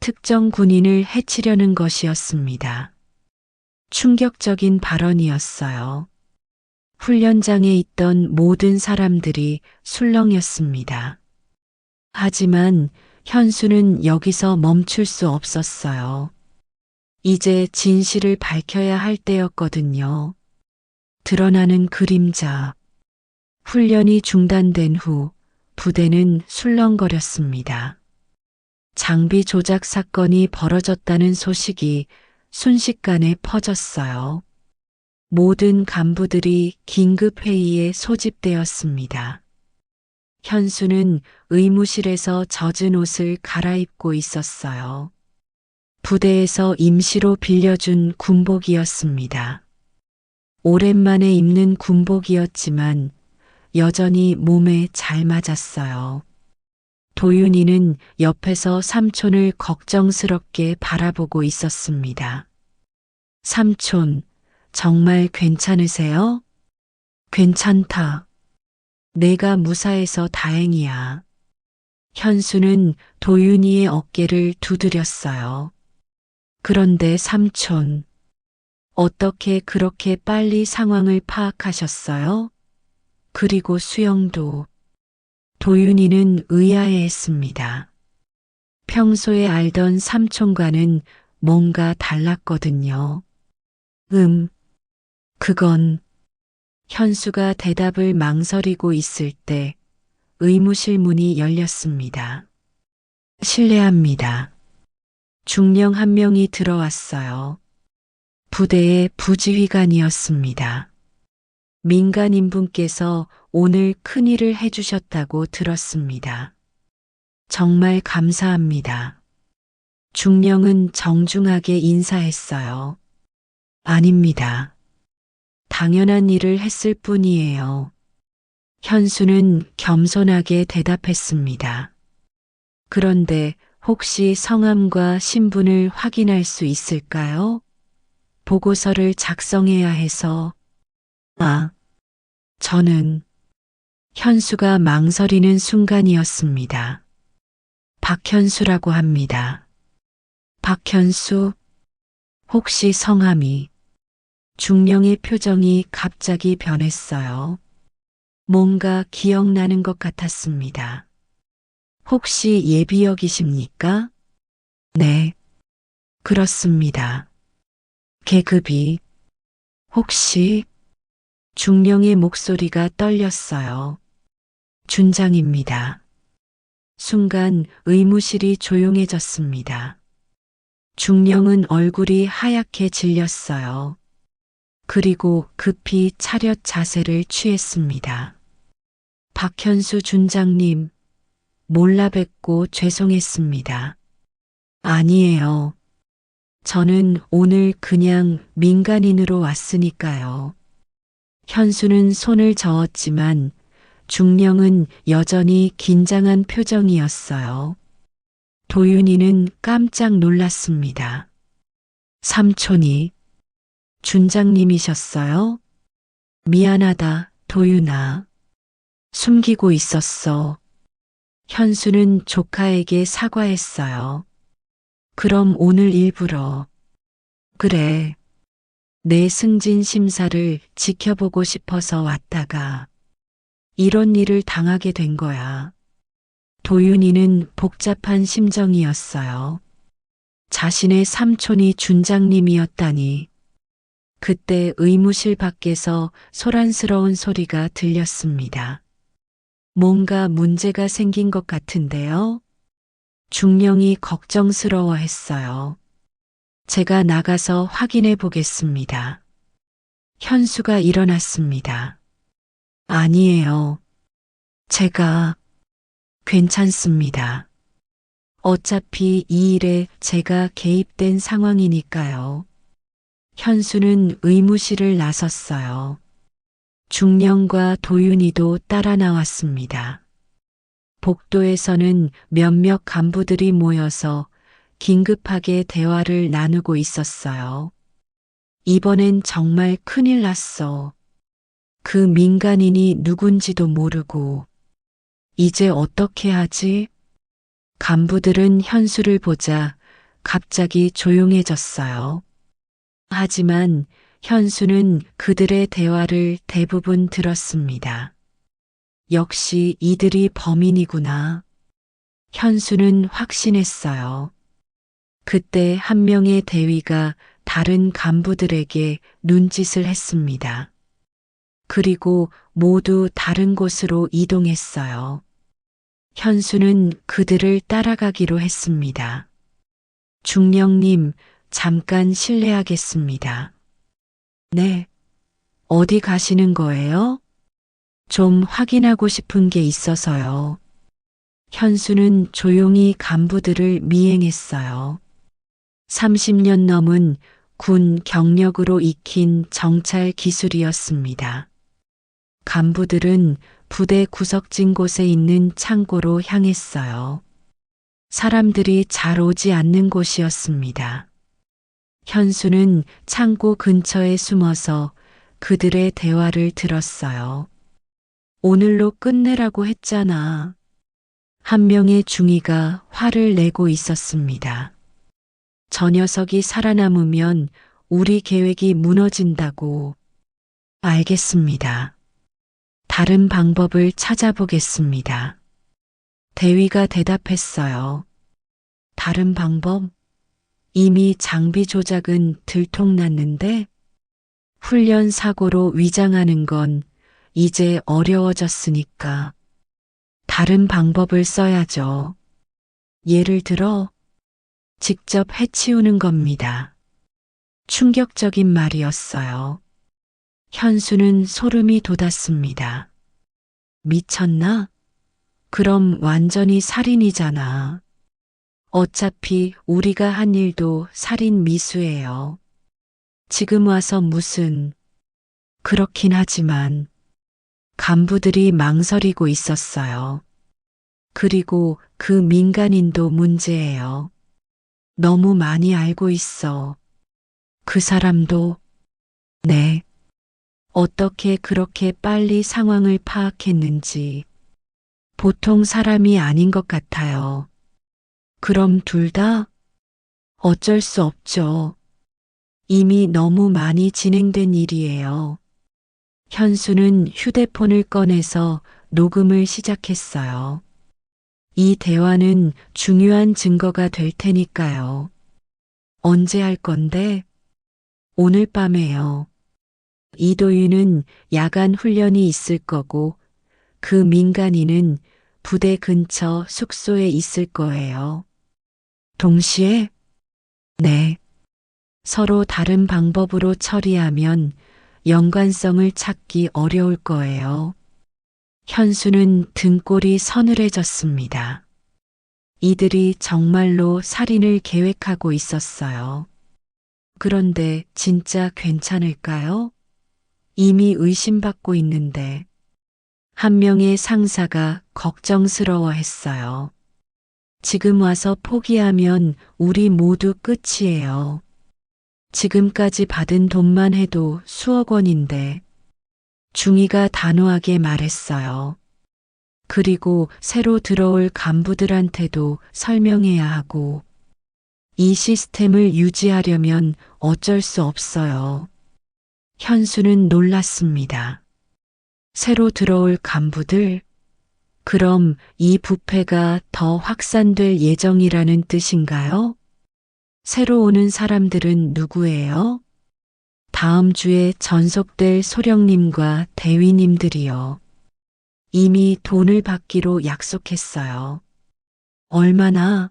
특정 군인을 해치려는 것이었습니다. 충격적인 발언이었어요. 훈련장에 있던 모든 사람들이 술렁였습니다. 하지만 현수는 여기서 멈출 수 없었어요. 이제 진실을 밝혀야 할 때였거든요. 드러나는 그림자. 훈련이 중단된 후 부대는 술렁거렸습니다. 장비 조작 사건이 벌어졌다는 소식이 순식간에 퍼졌어요. 모든 간부들이 긴급 회의에 소집되었습니다. 현수는 의무실에서 젖은 옷을 갈아입고 있었어요. 부대에서 임시로 빌려준 군복이었습니다. 오랜만에 입는 군복이었지만 여전히 몸에 잘 맞았어요. 도윤이는 옆에서 삼촌을 걱정스럽게 바라보고 있었습니다. 삼촌, 정말 괜찮으세요? 괜찮다. 내가 무사해서 다행이야. 현수는 도윤이의 어깨를 두드렸어요. 그런데 삼촌, 어떻게 그렇게 빨리 상황을 파악하셨어요? 그리고 수영도. 도윤이는 의아해했습니다. 평소에 알던 삼촌과는 뭔가 달랐거든요. 그건 현수가 대답을 망설이고 있을 때 의무실 문이 열렸습니다. 실례합니다. 중령 한 명이 들어왔어요. 부대의 부지휘관이었습니다. 민간인분께서 오늘 큰일을 해주셨다고 들었습니다. 정말 감사합니다. 중령은 정중하게 인사했어요. 아닙니다. 당연한 일을 했을 뿐이에요. 현수는 겸손하게 대답했습니다. 그런데 혹시 성함과 신분을 확인할 수 있을까요? 보고서를 작성해야 해서. 저는 현수가 망설이는 순간이었습니다. 박현수라고 합니다. 박현수? 혹시 성함이? 중령의 표정이 갑자기 변했어요. 뭔가 기억나는 것 같았습니다. 혹시 예비역이십니까? 네, 그렇습니다. 계급이? 혹시? 중령의 목소리가 떨렸어요. 준장입니다. 순간 의무실이 조용해졌습니다. 중령은 얼굴이 하얗게 질렸어요. 그리고 급히 차렷 자세를 취했습니다. 박현수 준장님, 몰라 뵙고 죄송했습니다. 아니에요. 저는 오늘 그냥 민간인으로 왔으니까요. 현수는 손을 저었지만 중령은 여전히 긴장한 표정이었어요. 도윤이는 깜짝 놀랐습니다. 삼촌이 준장님이셨어요? 미안하다, 도윤아. 숨기고 있었어. 현수는 조카에게 사과했어요. 그럼 오늘 일부러. 그래. 내 승진 심사를 지켜보고 싶어서 왔다가 이런 일을 당하게 된 거야. 도윤이는 복잡한 심정이었어요. 자신의 삼촌이 준장님이었다니. 그때 의무실 밖에서 소란스러운 소리가 들렸습니다. 뭔가 문제가 생긴 것 같은데요? 중령이 걱정스러워했어요. 제가 나가서 확인해 보겠습니다. 현수가 일어났습니다. 아니에요. 제가 괜찮습니다. 어차피 이 일에 제가 개입된 상황이니까요. 현수는 의무실을 나섰어요. 중령과 도윤이도 따라 나왔습니다. 복도에서는 몇몇 간부들이 모여서 긴급하게 대화를 나누고 있었어요. 이번엔 정말 큰일 났어. 그 민간인이 누군지도 모르고. 이제 어떻게 하지? 간부들은 현수를 보자 갑자기 조용해졌어요. 하지만 현수는 그들의 대화를 대부분 들었습니다. 역시 이들이 범인이구나. 현수는 확신했어요. 그때 한 명의 대위가 다른 간부들에게 눈짓을 했습니다. 그리고 모두 다른 곳으로 이동했어요. 현수는 그들을 따라가기로 했습니다. 중령님, 잠깐 실례하겠습니다. 네. 어디 가시는 거예요? 좀 확인하고 싶은 게 있어서요. 현수는 조용히 간부들을 미행했어요. 30년 넘은 군 경력으로 익힌 정찰 기술이었습니다. 간부들은 부대 구석진 곳에 있는 창고로 향했어요. 사람들이 잘 오지 않는 곳이었습니다. 현수는 창고 근처에 숨어서 그들의 대화를 들었어요. 오늘로 끝내라고 했잖아. 한 명의 중위가 화를 내고 있었습니다. 저 녀석이 살아남으면 우리 계획이 무너진다고. 알겠습니다. 다른 방법을 찾아보겠습니다. 대위가 대답했어요. 다른 방법? 이미 장비 조작은 들통났는데 훈련 사고로 위장하는 건 이제 어려워졌으니까 다른 방법을 써야죠. 예를 들어 직접 해치우는 겁니다. 충격적인 말이었어요. 현수는 소름이 돋았습니다. 미쳤나? 그럼 완전히 살인이잖아. 어차피 우리가 한 일도 살인 미수예요. 지금 와서 무슨. 그렇긴 하지만 간부들이 망설이고 있었어요. 그리고 그 민간인도 문제예요. 너무 많이 알고 있어. 그 사람도. 네. 어떻게 그렇게 빨리 상황을 파악했는지. 보통 사람이 아닌 것 같아요. 그럼 둘 다? 어쩔 수 없죠. 이미 너무 많이 진행된 일이에요. 현수는 휴대폰을 꺼내서 녹음을 시작했어요. 이 대화는 중요한 증거가 될 테니까요. 언제 할 건데? 오늘 밤에요. 이도윤은 야간 훈련이 있을 거고 그 민간인은 부대 근처 숙소에 있을 거예요. 동시에? 네. 서로 다른 방법으로 처리하면 연관성을 찾기 어려울 거예요. 현수는 등골이 서늘해졌습니다. 이들이 정말로 살인을 계획하고 있었어요. 그런데 진짜 괜찮을까요? 이미 의심받고 있는데. 한 명의 상사가 걱정스러워했어요. 지금 와서 포기하면 우리 모두 끝이에요. 지금까지 받은 돈만 해도 수억 원인데. 중위가 단호하게 말했어요. 그리고 새로 들어올 간부들한테도 설명해야 하고. 이 시스템을 유지하려면 어쩔 수 없어요. 현수는 놀랐습니다. 새로 들어올 간부들? 그럼 이 부패가 더 확산될 예정이라는 뜻인가요? 새로 오는 사람들은 누구예요? 다음 주에 전속될 소령님과 대위님들이요. 이미 돈을 받기로 약속했어요. 얼마나?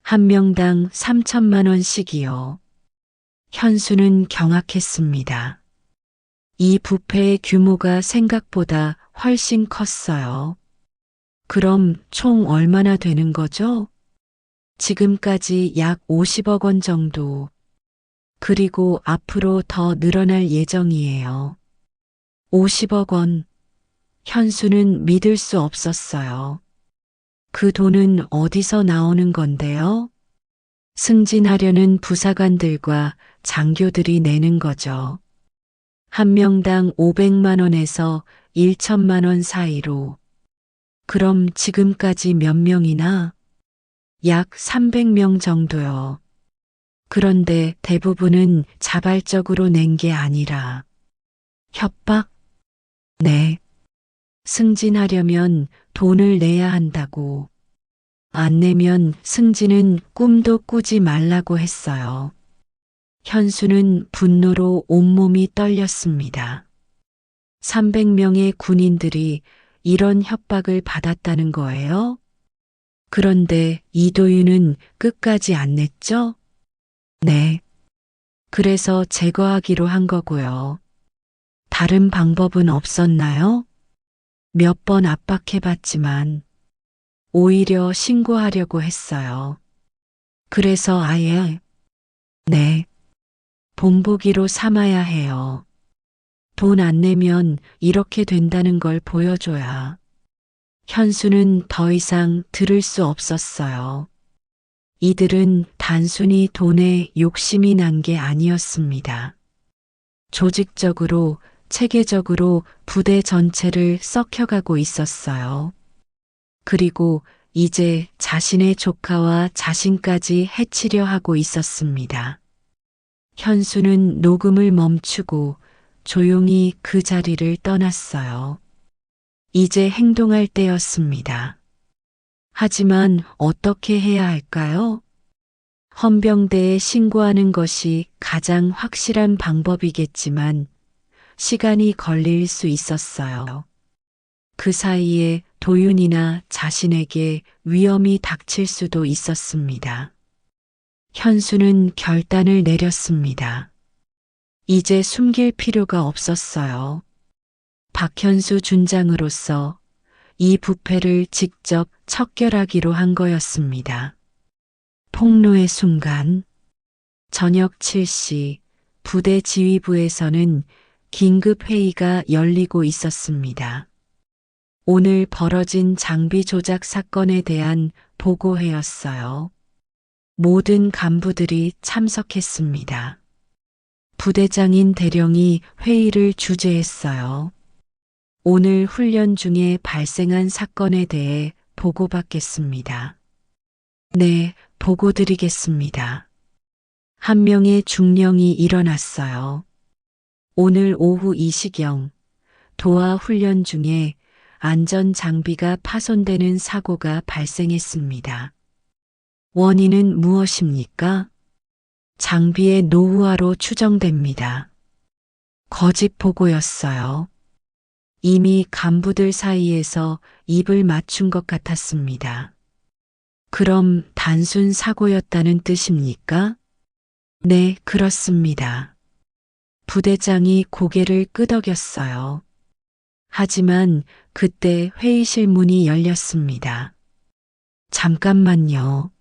한 명당 3천만 원씩이요. 현수는 경악했습니다. 이 부패의 규모가 생각보다 훨씬 컸어요. 그럼 총 얼마나 되는 거죠? 지금까지 약 50억 원 정도. 그리고 앞으로 더 늘어날 예정이에요. 50억 원. 현수는 믿을 수 없었어요. 그 돈은 어디서 나오는 건데요? 승진하려는 부사관들과 장교들이 내는 거죠. 한 명당 500만 원에서 1천만 원 사이로. 그럼 지금까지 몇 명이나? 약 300명 정도요. 그런데 대부분은 자발적으로 낸 게 아니라 협박? 네. 승진하려면 돈을 내야 한다고. 안 내면 승진은 꿈도 꾸지 말라고 했어요. 현수는 분노로 온몸이 떨렸습니다. 300명의 군인들이 이런 협박을 받았다는 거예요? 그런데 이도윤은 끝까지 안 냈죠? 네. 그래서 제거하기로 한 거고요. 다른 방법은 없었나요? 몇 번 압박해봤지만 오히려 신고하려고 했어요. 그래서 아예. 네. 본보기로 삼아야 해요. 돈 안 내면 이렇게 된다는 걸 보여줘야. 현수는 더 이상 들을 수 없었어요. 이들은 단순히 돈에 욕심이 난 게 아니었습니다. 조직적으로, 체계적으로 부대 전체를 썩혀가고 있었어요. 그리고 이제 자신의 조카와 자신까지 해치려 하고 있었습니다. 현수는 녹음을 멈추고 조용히 그 자리를 떠났어요. 이제 행동할 때였습니다. 하지만 어떻게 해야 할까요? 헌병대에 신고하는 것이 가장 확실한 방법이겠지만 시간이 걸릴 수 있었어요. 그 사이에 도윤이나 자신에게 위험이 닥칠 수도 있었습니다. 현수는 결단을 내렸습니다. 이제 숨길 필요가 없었어요. 박현수 준장으로서 이 부패를 직접 척결하기로 한 거였습니다. 폭로의 순간, 저녁 7시 부대 지휘부에서는 긴급 회의가 열리고 있었습니다. 오늘 벌어진 장비 조작 사건에 대한 보고회였어요. 모든 간부들이 참석했습니다. 부대장인 대령이 회의를 주재했어요. 오늘 훈련 중에 발생한 사건에 대해 보고받겠습니다. 네, 보고드리겠습니다. 한 명의 중령이 일어났어요. 오늘 오후 2시경 도하 훈련 중에 안전 장비가 파손되는 사고가 발생했습니다. 원인은 무엇입니까? 장비의 노후화로 추정됩니다. 거짓 보고였어요. 이미 간부들 사이에서 입을 맞춘 것 같았습니다. 그럼 단순 사고였다는 뜻입니까? 네, 그렇습니다. 부대장이 고개를 끄덕였어요. 하지만 그때 회의실 문이 열렸습니다. 잠깐만요.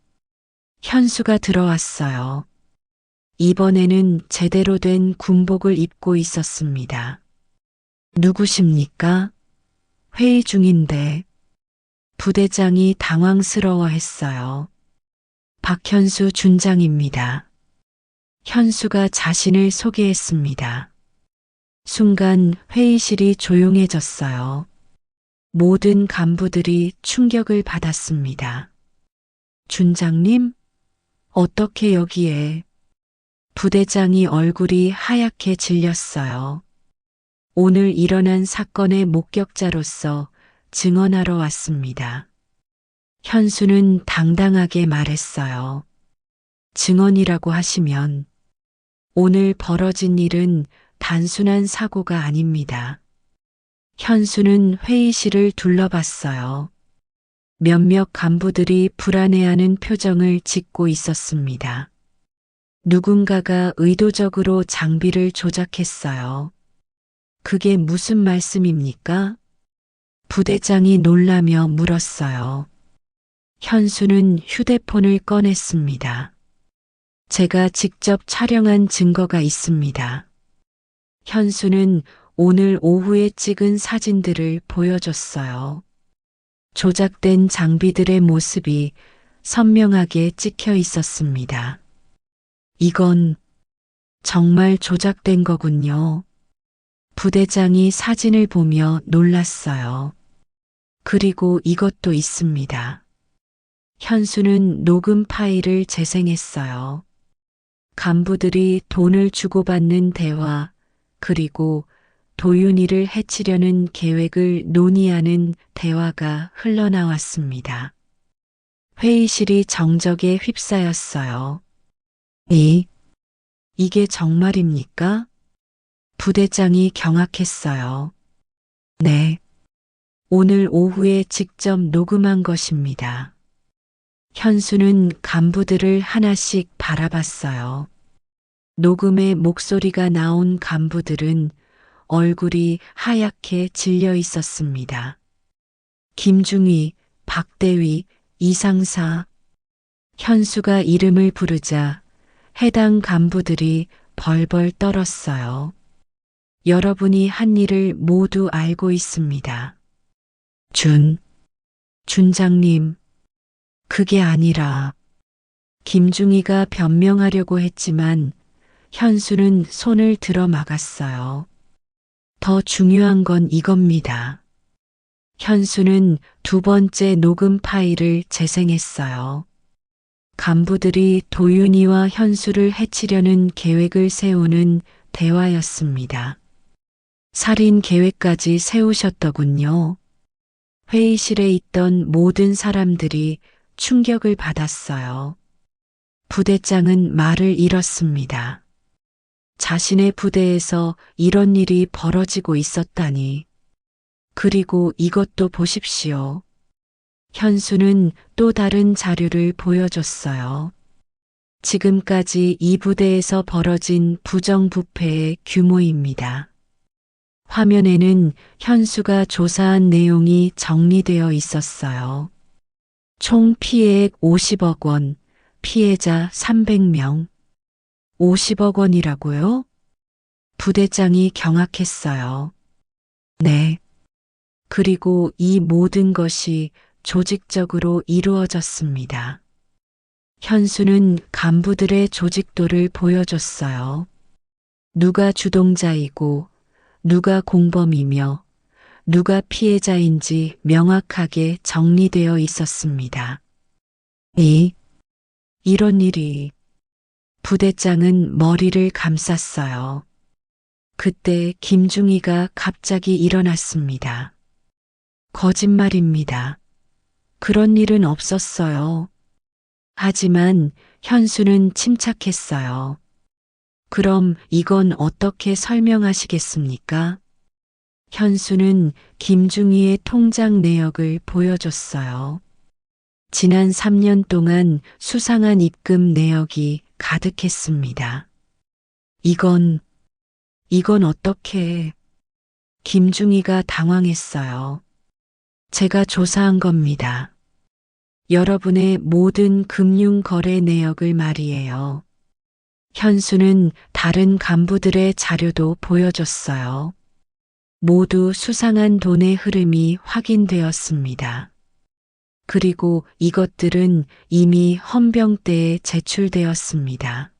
현수가 들어왔어요. 이번에는 제대로 된 군복을 입고 있었습니다. 누구십니까? 회의 중인데. 부대장이 당황스러워했어요. 박현수 준장입니다. 현수가 자신을 소개했습니다. 순간 회의실이 조용해졌어요. 모든 간부들이 충격을 받았습니다. 준장님? 어떻게 여기에? 부대장이 얼굴이 하얗게 질렸어요. 오늘 일어난 사건의 목격자로서 증언하러 왔습니다. 현수는 당당하게 말했어요. 증언이라고 하시면 오늘 벌어진 일은 단순한 사고가 아닙니다. 현수는 회의실을 둘러봤어요. 몇몇 간부들이 불안해하는 표정을 짓고 있었습니다. 누군가가 의도적으로 장비를 조작했어요. 그게 무슨 말씀입니까? 부대장이 놀라며 물었어요. 현수는 휴대폰을 꺼냈습니다. 제가 직접 촬영한 증거가 있습니다. 현수는 오늘 오후에 찍은 사진들을 보여줬어요. 조작된 장비들의 모습이 선명하게 찍혀 있었습니다. 이건 정말 조작된 거군요. 부대장이 사진을 보며 놀랐어요. 그리고 이것도 있습니다. 현수는 녹음 파일을 재생했어요. 간부들이 돈을 주고받는 대화, 그리고 도윤이를 해치려는 계획을 논의하는 대화가 흘러나왔습니다. 회의실이 정적에 휩싸였어요. 이게 정말입니까? 부대장이 경악했어요. 네. 오늘 오후에 직접 녹음한 것입니다. 현수는 간부들을 하나씩 바라봤어요. 녹음에 목소리가 나온 간부들은 얼굴이 하얗게 질려 있었습니다. 김중위, 박대위, 이상사. 현수가 이름을 부르자 해당 간부들이 벌벌 떨었어요. 여러분이 한 일을 모두 알고 있습니다. 준장님, 그게 아니라. 김중희가 변명하려고 했지만 현수는 손을 들어 막았어요. 더 중요한 건 이겁니다. 현수는 두 번째 녹음 파일을 재생했어요. 간부들이 도윤이와 현수를 해치려는 계획을 세우는 대화였습니다. 살인 계획까지 세우셨더군요. 회의실에 있던 모든 사람들이 충격을 받았어요. 부대장은 말을 잃었습니다. 자신의 부대에서 이런 일이 벌어지고 있었다니. 그리고 이것도 보십시오. 현수는 또 다른 자료를 보여줬어요. 지금까지 이 부대에서 벌어진 부정부패의 규모입니다. 화면에는 현수가 조사한 내용이 정리되어 있었어요. 총 피해액 50억 원, 피해자 300명. 50억 원이라고요? 부대장이 경악했어요. 네. 그리고 이 모든 것이 조직적으로 이루어졌습니다. 현수는 간부들의 조직도를 보여줬어요. 누가 주동자이고 누가 공범이며 누가 피해자인지 명확하게 정리되어 있었습니다. 이런 일이. 부대장은 머리를 감쌌어요. 그때 김중희가 갑자기 일어났습니다. 거짓말입니다. 그런 일은 없었어요. 하지만 현수는 침착했어요. 그럼 이건 어떻게 설명하시겠습니까? 현수는 김중희의 통장 내역을 보여줬어요. 지난 3년 동안 수상한 입금 내역이 가득했습니다. 이건 어떻게? 김중희가 당황했어요. 제가 조사한 겁니다. 여러분의 모든 금융 거래 내역을 말이에요. 현수는 다른 간부들의 자료도 보여줬어요. 모두 수상한 돈의 흐름이 확인되었습니다. 그리고 이것들은 이미 헌병대에 제출되었습니다.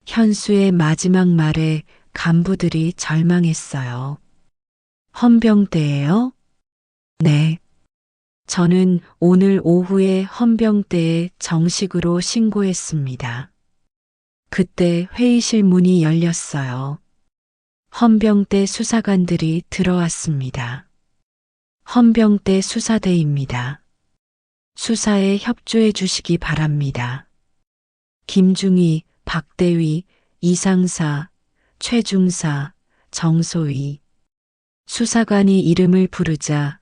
현수의 마지막 말에 간부들이 절망했어요. 헌병대예요? 네. 저는 오늘 오후에 헌병대에 정식으로 신고했습니다. 그때 회의실 문이 열렸어요. 헌병대 수사관들이 들어왔습니다. 헌병대 수사대입니다. 수사에 협조해 주시기 바랍니다. 김중희, 박대위, 이상사, 최중사, 정소위. 수사관이 이름을 부르자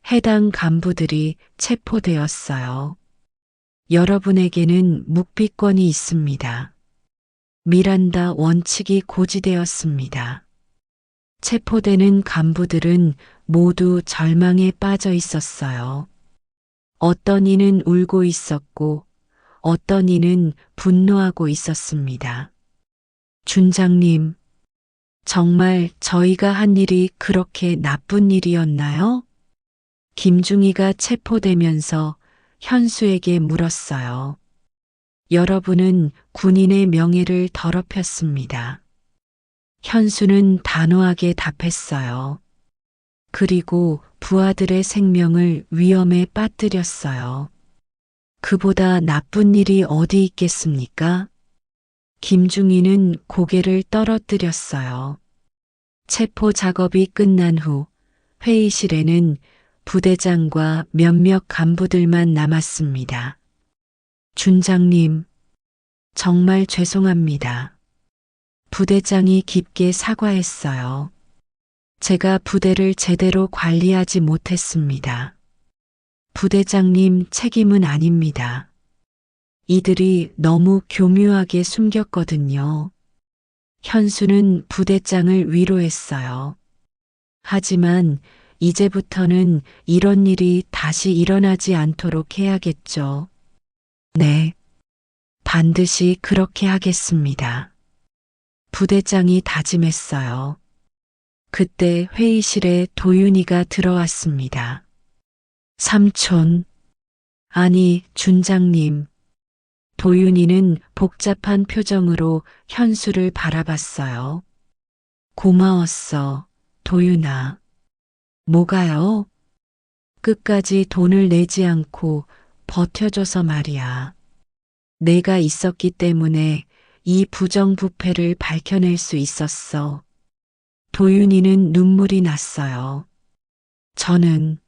해당 간부들이 체포되었어요. 여러분에게는 묵비권이 있습니다. 미란다 원칙이 고지되었습니다. 체포되는 간부들은 모두 절망에 빠져 있었어요. 어떤 이는 울고 있었고 어떤 이는 분노하고 있었습니다. 준장님, 정말 저희가 한 일이 그렇게 나쁜 일이었나요? 김중희가 체포되면서 현수에게 물었어요. 여러분은 군인의 명예를 더럽혔습니다. 현수는 단호하게 답했어요. 그리고 부하들의 생명을 위험에 빠뜨렸어요. 그보다 나쁜 일이 어디 있겠습니까? 김중희는 고개를 떨어뜨렸어요. 체포 작업이 끝난 후 회의실에는 부대장과 몇몇 간부들만 남았습니다. 준장님, 정말 죄송합니다. 부대장이 깊게 사과했어요. 제가 부대를 제대로 관리하지 못했습니다. 부대장님 책임은 아닙니다. 이들이 너무 교묘하게 숨겼거든요. 현수는 부대장을 위로했어요. 하지만 이제부터는 이런 일이 다시 일어나지 않도록 해야겠죠. 네, 반드시 그렇게 하겠습니다. 부대장이 다짐했어요. 그때 회의실에 도윤이가 들어왔습니다. 삼촌, 아니 준장님. 도윤이는 복잡한 표정으로 현수를 바라봤어요. 고마웠어, 도윤아. 뭐가요? 끝까지 돈을 내지 않고 버텨줘서 말이야. 내가 있었기 때문에 이 부정부패를 밝혀낼 수 있었어. 도윤이는 눈물이 났어요. 저는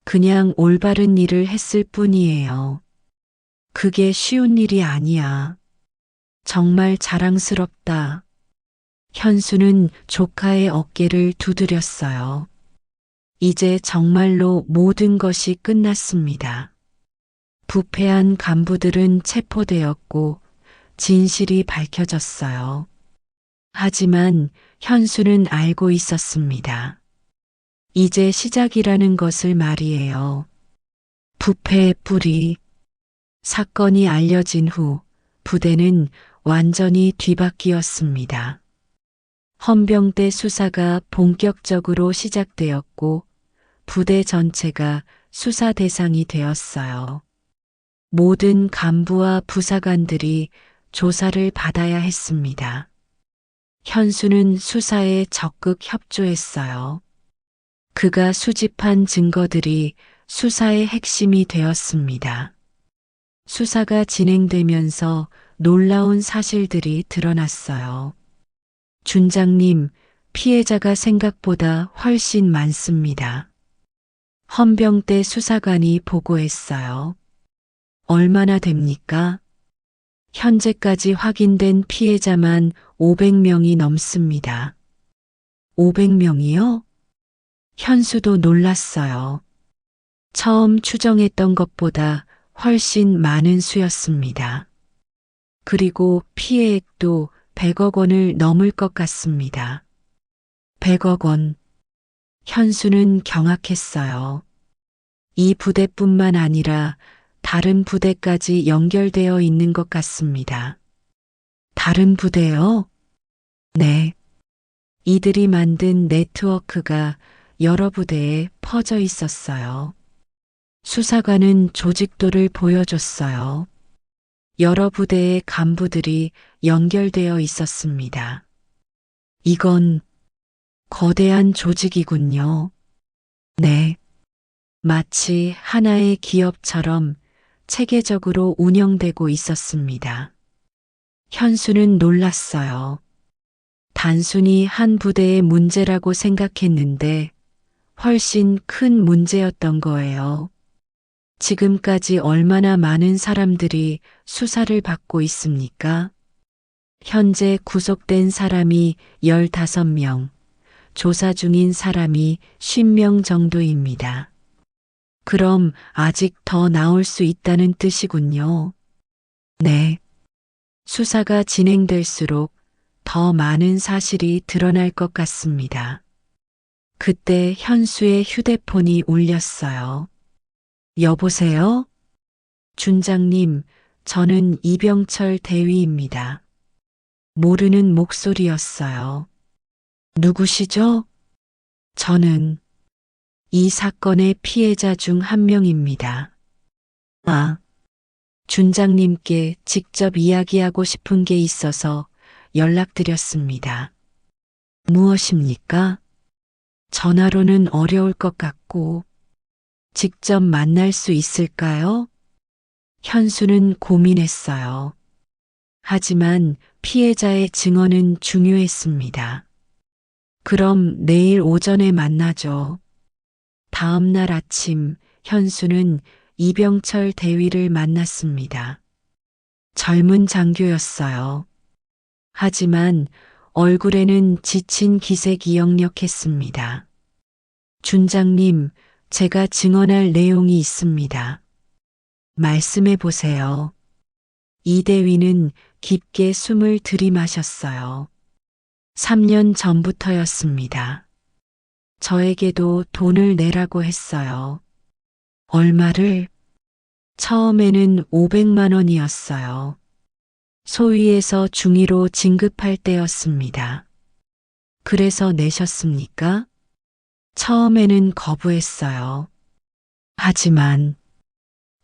그냥 올바른 일을 했을 뿐이에요. 그게 쉬운 일이 아니야. 정말 자랑스럽다. 현수는 조카의 어깨를 두드렸어요. 이제 정말로 모든 것이 끝났습니다. 부패한 간부들은 체포되었고 진실이 밝혀졌어요. 하지만 현수는 알고 있었습니다. 이제 시작이라는 것을 말이에요. 부패의 뿌리. 사건이 알려진 후 부대는 완전히 뒤바뀌었습니다. 헌병대 수사가 본격적으로 시작되었고 부대 전체가 수사 대상이 되었어요. 모든 간부와 부사관들이 조사를 받아야 했습니다. 현수는 수사에 적극 협조했어요. 그가 수집한 증거들이 수사의 핵심이 되었습니다. 수사가 진행되면서 놀라운 사실들이 드러났어요. 준장님, 피해자가 생각보다 훨씬 많습니다. 헌병대 수사관이 보고했어요. 얼마나 됩니까? 현재까지 확인된 피해자만 500명이 넘습니다. 500명이요? 현수도 놀랐어요. 처음 추정했던 것보다 훨씬 많은 수였습니다. 그리고 피해액도 100억 원을 넘을 것 같습니다. 100억 원. 현수는 경악했어요. 이 부대뿐만 아니라 다른 부대까지 연결되어 있는 것 같습니다. 다른 부대요? 네. 이들이 만든 네트워크가 여러 부대에 퍼져 있었어요. 수사관은 조직도를 보여줬어요. 여러 부대의 간부들이 연결되어 있었습니다. 이건 거대한 조직이군요. 네. 마치 하나의 기업처럼 체계적으로 운영되고 있었습니다. 현수는 놀랐어요. 단순히 한 부대의 문제라고 생각했는데 훨씬 큰 문제였던 거예요. 지금까지 얼마나 많은 사람들이 수사를 받고 있습니까? 현재 구속된 사람이 15명, 조사 중인 사람이 50명 정도입니다. 그럼 아직 더 나올 수 있다는 뜻이군요. 네. 수사가 진행될수록 더 많은 사실이 드러날 것 같습니다. 그때 현수의 휴대폰이 울렸어요. 여보세요? 준장님, 저는 이병철 대위입니다. 모르는 목소리였어요. 누구시죠? 저는 이 사건의 피해자 중 한 명입니다. 아, 준장님께 직접 이야기하고 싶은 게 있어서 연락드렸습니다. 무엇입니까? 전화로는 어려울 것 같고, 직접 만날 수 있을까요? 현수는 고민했어요. 하지만 피해자의 증언은 중요했습니다. 그럼 내일 오전에 만나죠. 다음 날 아침 현수는 이병철 대위를 만났습니다. 젊은 장교였어요. 하지만 얼굴에는 지친 기색이 역력했습니다. 준장님, 제가 증언할 내용이 있습니다. 말씀해 보세요. 이 대위는 깊게 숨을 들이마셨어요. 3년 전부터였습니다. 저에게도 돈을 내라고 했어요. 얼마를? 처음에는 500만 원이었어요. 소위에서 중위로 진급할 때였습니다. 그래서 내셨습니까? 처음에는 거부했어요. 하지만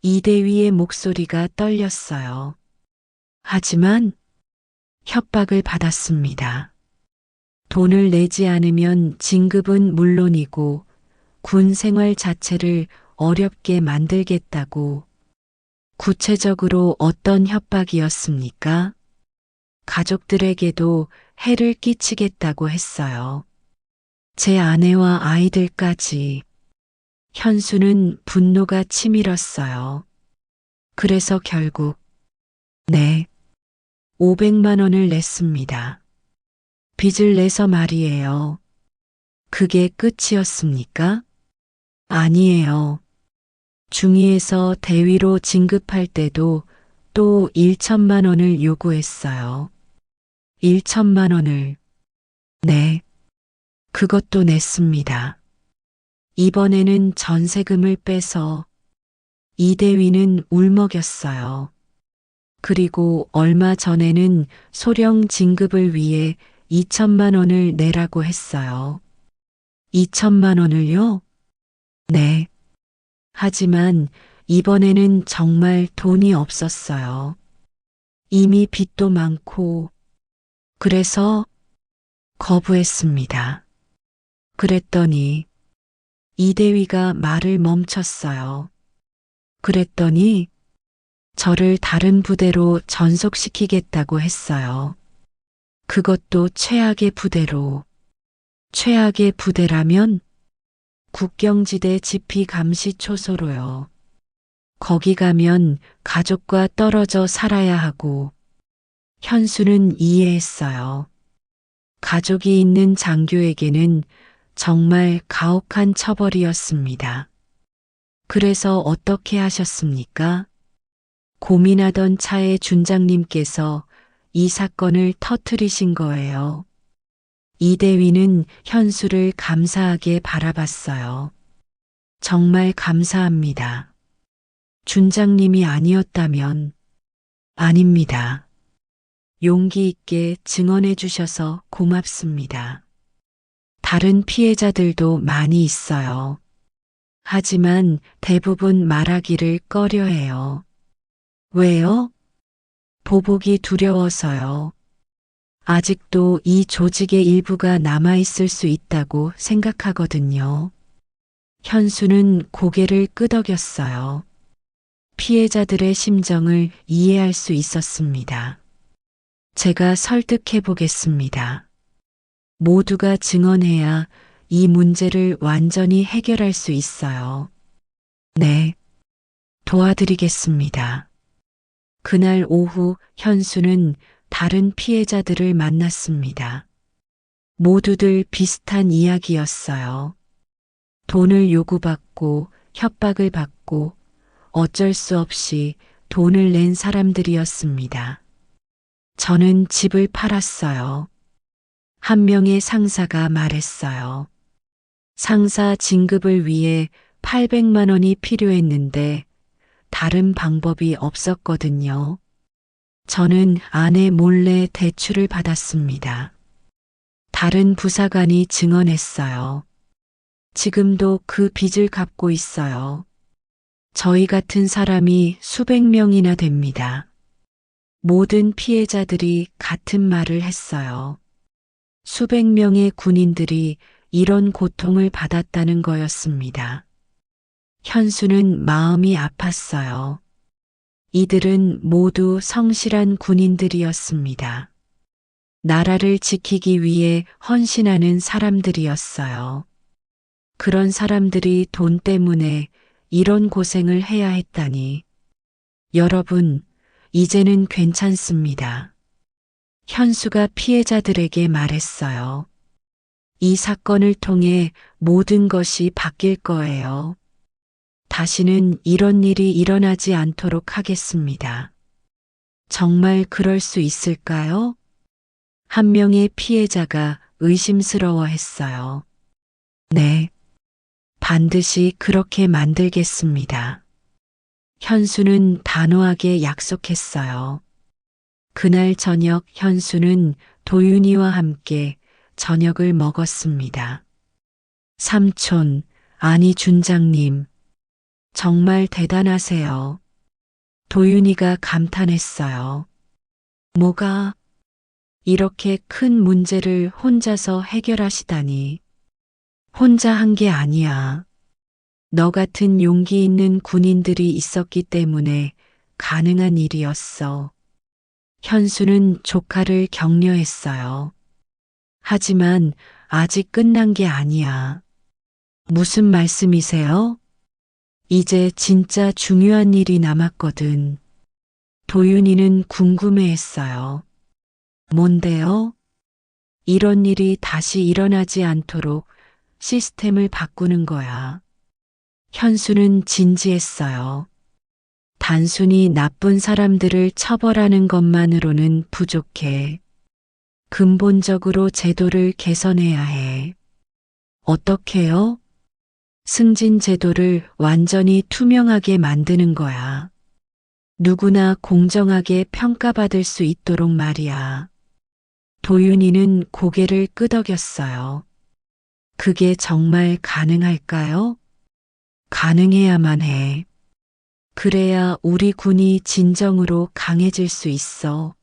이대위의 목소리가 떨렸어요. 하지만 협박을 받았습니다. 돈을 내지 않으면 진급은 물론이고 군 생활 자체를 어렵게 만들겠다고. 구체적으로 어떤 협박이었습니까? 가족들에게도 해를 끼치겠다고 했어요. 제 아내와 아이들까지. 현수는 분노가 치밀었어요. 그래서 결국, 네, 500만 원을 냈습니다. 빚을 내서 말이에요. 그게 끝이었습니까? 아니에요. 중위에서 대위로 진급할 때도 또 1천만 원을 요구했어요. 1천만 원을. 네. 그것도 냈습니다. 이번에는 전세금을 빼서 이대위는 울먹였어요. 그리고 얼마 전에는 소령 진급을 위해 2천만 원을 내라고 했어요. 2천만 원을요? 네. 하지만 이번에는 정말 돈이 없었어요. 이미 빚도 많고, 그래서 거부했습니다. 그랬더니 이대위가 말을 멈췄어요. 그랬더니 저를 다른 부대로 전속시키겠다고 했어요. 그것도 최악의 부대로. 최악의 부대라면 국경지대 집휘감시초소로요. 거기 가면 가족과 떨어져 살아야 하고. 현수는 이해했어요. 가족이 있는 장교에게는 정말 가혹한 처벌이었습니다. 그래서 어떻게 하셨습니까? 고민하던 차에 준장님께서 이 사건을 터뜨리신 거예요. 이대위는 현수를 감사하게 바라봤어요. 정말 감사합니다. 준장님이 아니었다면, 아닙니다. 용기 있게 증언해 주셔서 고맙습니다. 다른 피해자들도 많이 있어요. 하지만 대부분 말하기를 꺼려해요. 왜요? 보복이 두려워서요. 아직도 이 조직의 일부가 남아있을 수 있다고 생각하거든요. 현수는 고개를 끄덕였어요. 피해자들의 심정을 이해할 수 있었습니다. 제가 설득해 보겠습니다. 모두가 증언해야 이 문제를 완전히 해결할 수 있어요. 네, 도와드리겠습니다. 그날 오후 현수는 다른 피해자들을 만났습니다. 모두들 비슷한 이야기였어요. 돈을 요구받고 협박을 받고 어쩔 수 없이 돈을 낸 사람들이었습니다. 저는 집을 팔았어요. 한 명의 상사가 말했어요. 상사 진급을 위해 800만 원이 필요했는데 다른 방법이 없었거든요. 저는 아내 몰래 대출을 받았습니다. 다른 부사관이 증언했어요. 지금도 그 빚을 갚고 있어요. 저희 같은 사람이 수백 명이나 됩니다. 모든 피해자들이 같은 말을 했어요. 수백 명의 군인들이 이런 고통을 받았다는 거였습니다. 현수는 마음이 아팠어요. 이들은 모두 성실한 군인들이었습니다. 나라를 지키기 위해 헌신하는 사람들이었어요. 그런 사람들이 돈 때문에 이런 고생을 해야 했다니. 여러분, 이제는 괜찮습니다. 현수가 피해자들에게 말했어요. 이 사건을 통해 모든 것이 바뀔 거예요. 다시는 이런 일이 일어나지 않도록 하겠습니다. 정말 그럴 수 있을까요? 한 명의 피해자가 의심스러워 했어요. 네, 반드시 그렇게 만들겠습니다. 현수는 단호하게 약속했어요. 그날 저녁 현수는 도윤이와 함께 저녁을 먹었습니다. 삼촌, 아니 준장님, 정말 대단하세요. 도윤이가 감탄했어요. 뭐가? 이렇게 큰 문제를 혼자서 해결하시다니. 혼자 한 게 아니야. 너 같은 용기 있는 군인들이 있었기 때문에 가능한 일이었어. 현수는 조카를 격려했어요. 하지만 아직 끝난 게 아니야. 무슨 말씀이세요? 이제 진짜 중요한 일이 남았거든. 도윤이는 궁금해했어요. 뭔데요? 이런 일이 다시 일어나지 않도록 시스템을 바꾸는 거야. 현수는 진지했어요. 단순히 나쁜 사람들을 처벌하는 것만으로는 부족해. 근본적으로 제도를 개선해야 해. 어떻게요? 승진 제도를 완전히 투명하게 만드는 거야. 누구나 공정하게 평가받을 수 있도록 말이야. 도윤이는 고개를 끄덕였어요. 그게 정말 가능할까요? 가능해야만 해. 그래야 우리 군이 진정으로 강해질 수 있어.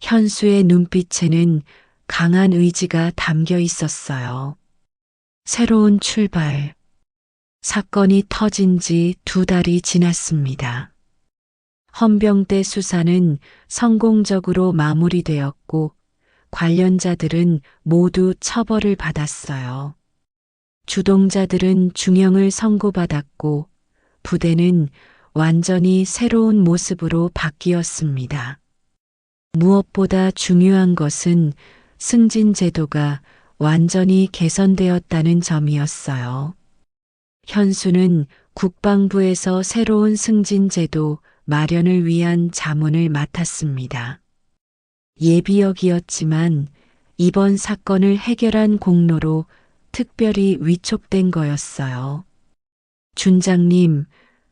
현수의 눈빛에는 강한 의지가 담겨 있었어요. 새로운 출발. 사건이 터진 지 2달이 지났습니다. 헌병대 수사는 성공적으로 마무리되었고 관련자들은 모두 처벌을 받았어요. 주동자들은 중형을 선고받았고 부대는 완전히 새로운 모습으로 바뀌었습니다. 무엇보다 중요한 것은 승진 제도가 완전히 개선되었다는 점이었어요. 현수는 국방부에서 새로운 승진 제도 마련을 위한 자문을 맡았습니다. 예비역이었지만 이번 사건을 해결한 공로로 특별히 위촉된 거였어요. 준장님,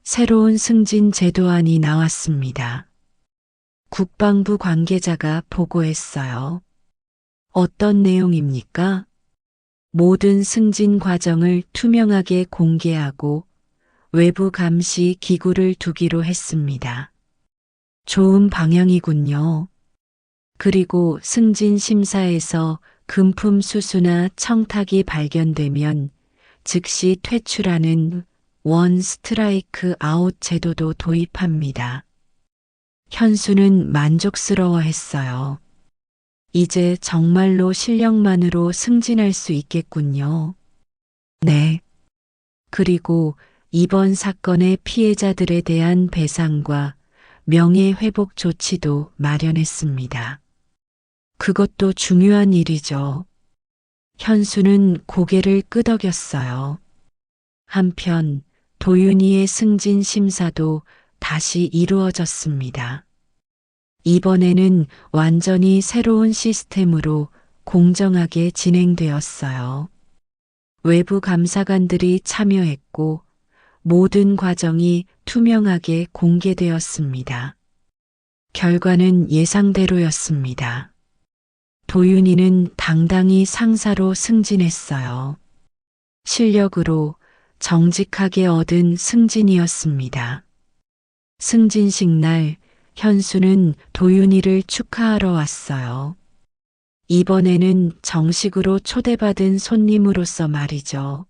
새로운 승진 제도안이 나왔습니다. 국방부 관계자가 보고했어요. 어떤 내용입니까? 모든 승진 과정을 투명하게 공개하고 외부 감시 기구를 두기로 했습니다. 좋은 방향이군요. 그리고 승진 심사에서 금품 수수나 청탁이 발견되면 즉시 퇴출하는 원 스트라이크 아웃 제도도 도입합니다. 현수는 만족스러워했어요. 이제 정말로 실력만으로 승진할 수 있겠군요. 네. 그리고 이번 사건의 피해자들에 대한 배상과 명예회복 조치도 마련했습니다. 그것도 중요한 일이죠. 현수는 고개를 끄덕였어요. 한편 도윤이의 승진 심사도 다시 이루어졌습니다. 이번에는 완전히 새로운 시스템으로 공정하게 진행되었어요. 외부 감사관들이 참여했고 모든 과정이 투명하게 공개되었습니다. 결과는 예상대로였습니다. 도윤이는 당당히 상사로 승진했어요. 실력으로 정직하게 얻은 승진이었습니다. 승진식 날 현수는 도윤이를 축하하러 왔어요. 이번에는 정식으로 초대받은 손님으로서 말이죠.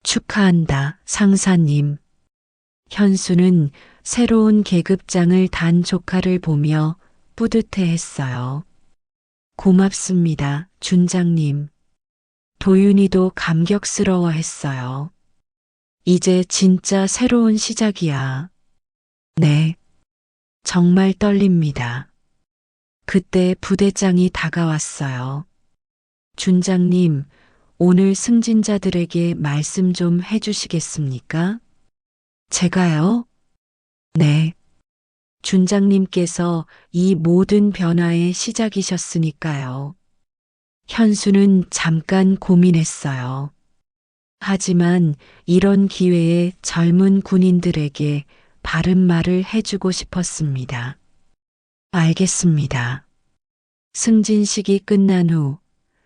축하한다, 상사님. 현수는 새로운 계급장을 단 조카를 보며 뿌듯해했어요. 고맙습니다, 준장님. 도윤이도 감격스러워했어요. 이제 진짜 새로운 시작이야. 네. 정말 떨립니다. 그때 부대장이 다가왔어요. 준장님, 오늘 승진자들에게 말씀 좀 해주시겠습니까? 제가요? 네. 준장님께서 이 모든 변화의 시작이셨으니까요. 현수는 잠깐 고민했어요. 하지만 이런 기회에 젊은 군인들에게 바른 말을 해주고 싶었습니다. 알겠습니다. 승진식이 끝난 후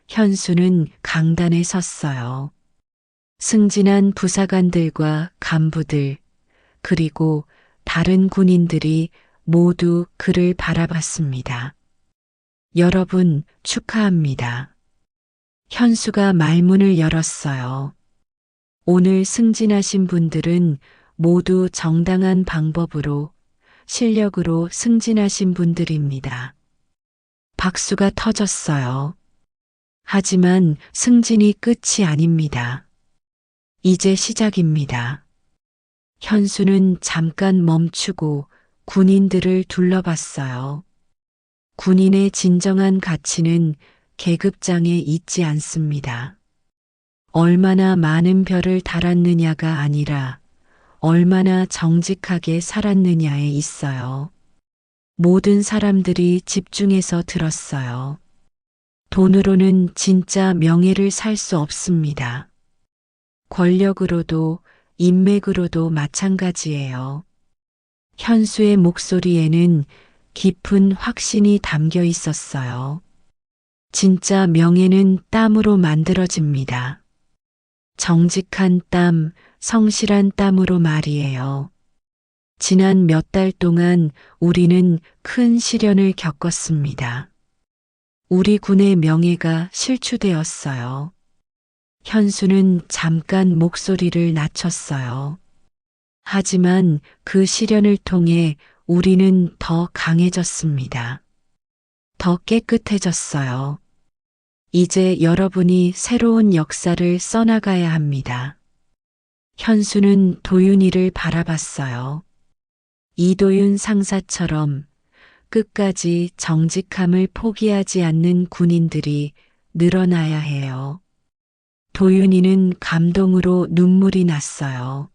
현수는 강단에 섰어요. 승진한 부사관들과 간부들, 그리고 다른 군인들이 모두 그를 바라봤습니다. 여러분, 축하합니다. 현수가 말문을 열었어요. 오늘 승진하신 분들은 모두 정당한 방법으로, 실력으로 승진하신 분들입니다. 박수가 터졌어요. 하지만 승진이 끝이 아닙니다. 이제 시작입니다. 현수는 잠깐 멈추고 군인들을 둘러봤어요. 군인의 진정한 가치는 계급장에 있지 않습니다. 얼마나 많은 별을 달았느냐가 아니라 얼마나 정직하게 살았느냐에 있어요. 모든 사람들이 집중해서 들었어요. 돈으로는 진짜 명예를 살 수 없습니다. 권력으로도 인맥으로도 마찬가지예요. 현수의 목소리에는 깊은 확신이 담겨 있었어요. 진짜 명예는 땀으로 만들어집니다. 정직한 땀, 성실한 땀으로 말이에요. 지난 몇 달 동안 우리는 큰 시련을 겪었습니다. 우리 군의 명예가 실추되었어요. 현수는 잠깐 목소리를 낮췄어요. 하지만 그 시련을 통해 우리는 더 강해졌습니다. 더 깨끗해졌어요. 이제 여러분이 새로운 역사를 써나가야 합니다. 현수는 도윤이를 바라봤어요. 이도윤 상사처럼 끝까지 정직함을 포기하지 않는 군인들이 늘어나야 해요. 도윤이는 감동으로 눈물이 났어요.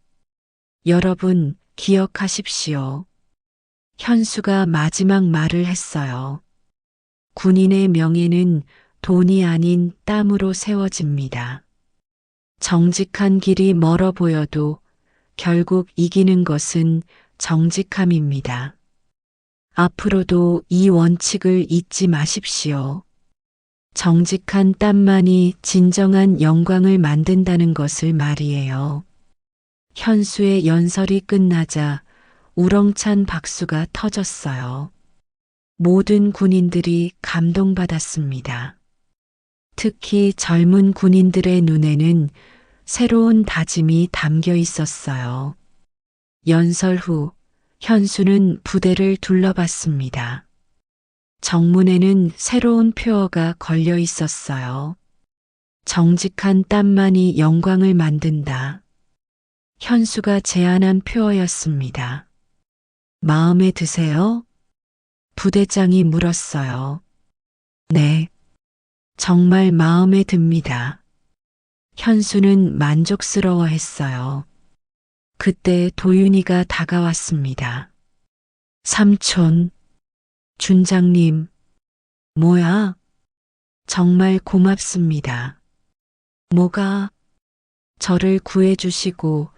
여러분, 기억하십시오. 현수가 마지막 말을 했어요. 군인의 명예는 돈이 아닌 땀으로 세워집니다. 정직한 길이 멀어 보여도 결국 이기는 것은 정직함입니다. 앞으로도 이 원칙을 잊지 마십시오. 정직한 땀만이 진정한 영광을 만든다는 것을 말이에요. 현수의 연설이 끝나자 우렁찬 박수가 터졌어요. 모든 군인들이 감동받았습니다. 특히 젊은 군인들의 눈에는 새로운 다짐이 담겨 있었어요. 연설 후 현수는 부대를 둘러봤습니다. 정문에는 새로운 표어가 걸려 있었어요. 정직한 땀만이 영광을 만든다. 현수가 제안한 표어였습니다. 마음에 드세요? 부대장이 물었어요. 네, 정말 마음에 듭니다. 현수는 만족스러워했어요. 그때 도윤이가 다가왔습니다. 삼촌, 준장님, 뭐야? 정말 고맙습니다. 뭐가? 저를 구해주시고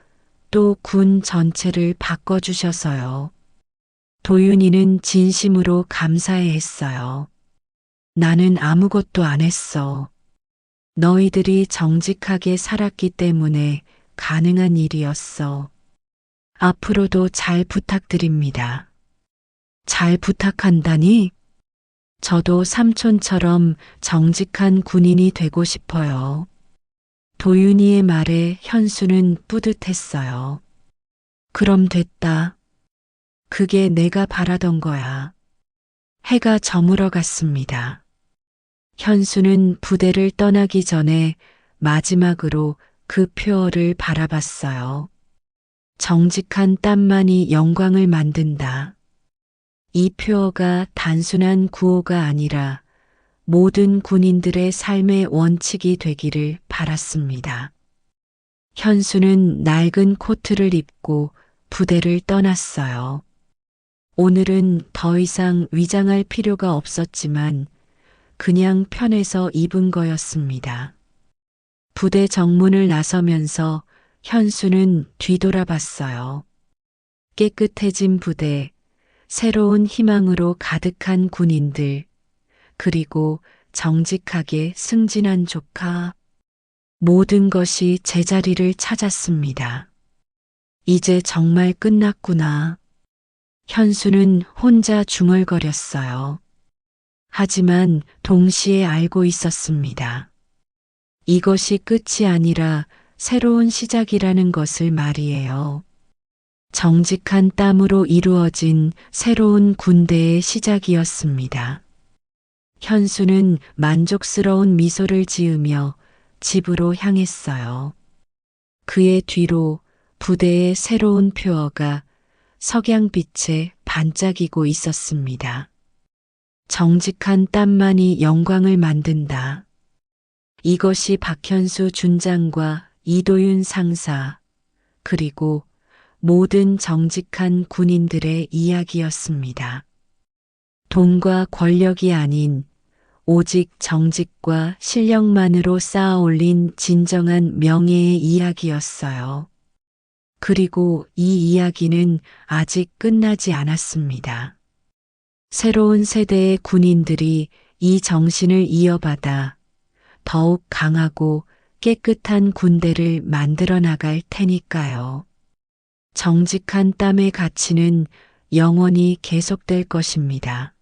또 군 전체를 바꿔주셔서요. 도윤이는 진심으로 감사해 했어요. 나는 아무것도 안 했어. 너희들이 정직하게 살았기 때문에 가능한 일이었어. 앞으로도 잘 부탁드립니다. 잘 부탁한다니? 저도 삼촌처럼 정직한 군인이 되고 싶어요. 도윤이의 말에 현수는 뿌듯했어요. 그럼 됐다. 그게 내가 바라던 거야. 해가 저물어 갔습니다. 현수는 부대를 떠나기 전에 마지막으로 그 표어를 바라봤어요. 정직한 땀만이 영광을 만든다. 이 표어가 단순한 구호가 아니라 모든 군인들의 삶의 원칙이 되기를 바랐습니다. 현수는 낡은 코트를 입고 부대를 떠났어요. 오늘은 더 이상 위장할 필요가 없었지만 그냥 편해서 입은 거였습니다. 부대 정문을 나서면서 현수는 뒤돌아봤어요. 깨끗해진 부대, 새로운 희망으로 가득한 군인들, 그리고 정직하게 승진한 조카. 모든 것이 제자리를 찾았습니다. 이제 정말 끝났구나. 현수는 혼자 중얼거렸어요. 하지만 동시에 알고 있었습니다. 이것이 끝이 아니라 새로운 시작이라는 것을 말이에요. 정직한 땀으로 이루어진 새로운 군대의 시작이었습니다. 현수는 만족스러운 미소를 지으며 집으로 향했어요. 그의 뒤로 부대의 새로운 표어가 석양빛에 반짝이고 있었습니다. 정직한 땀만이 영광을 만든다. 이것이 박현수 준장과 이도윤 상사, 그리고 모든 정직한 군인들의 이야기였습니다. 돈과 권력이 아닌 오직 정직과 실력만으로 쌓아 올린 진정한 명예의 이야기였어요. 그리고 이 이야기는 아직 끝나지 않았습니다. 새로운 세대의 군인들이 이 정신을 이어받아 더욱 강하고 깨끗한 군대를 만들어 나갈 테니까요. 정직한 땀의 가치는 영원히 계속될 것입니다.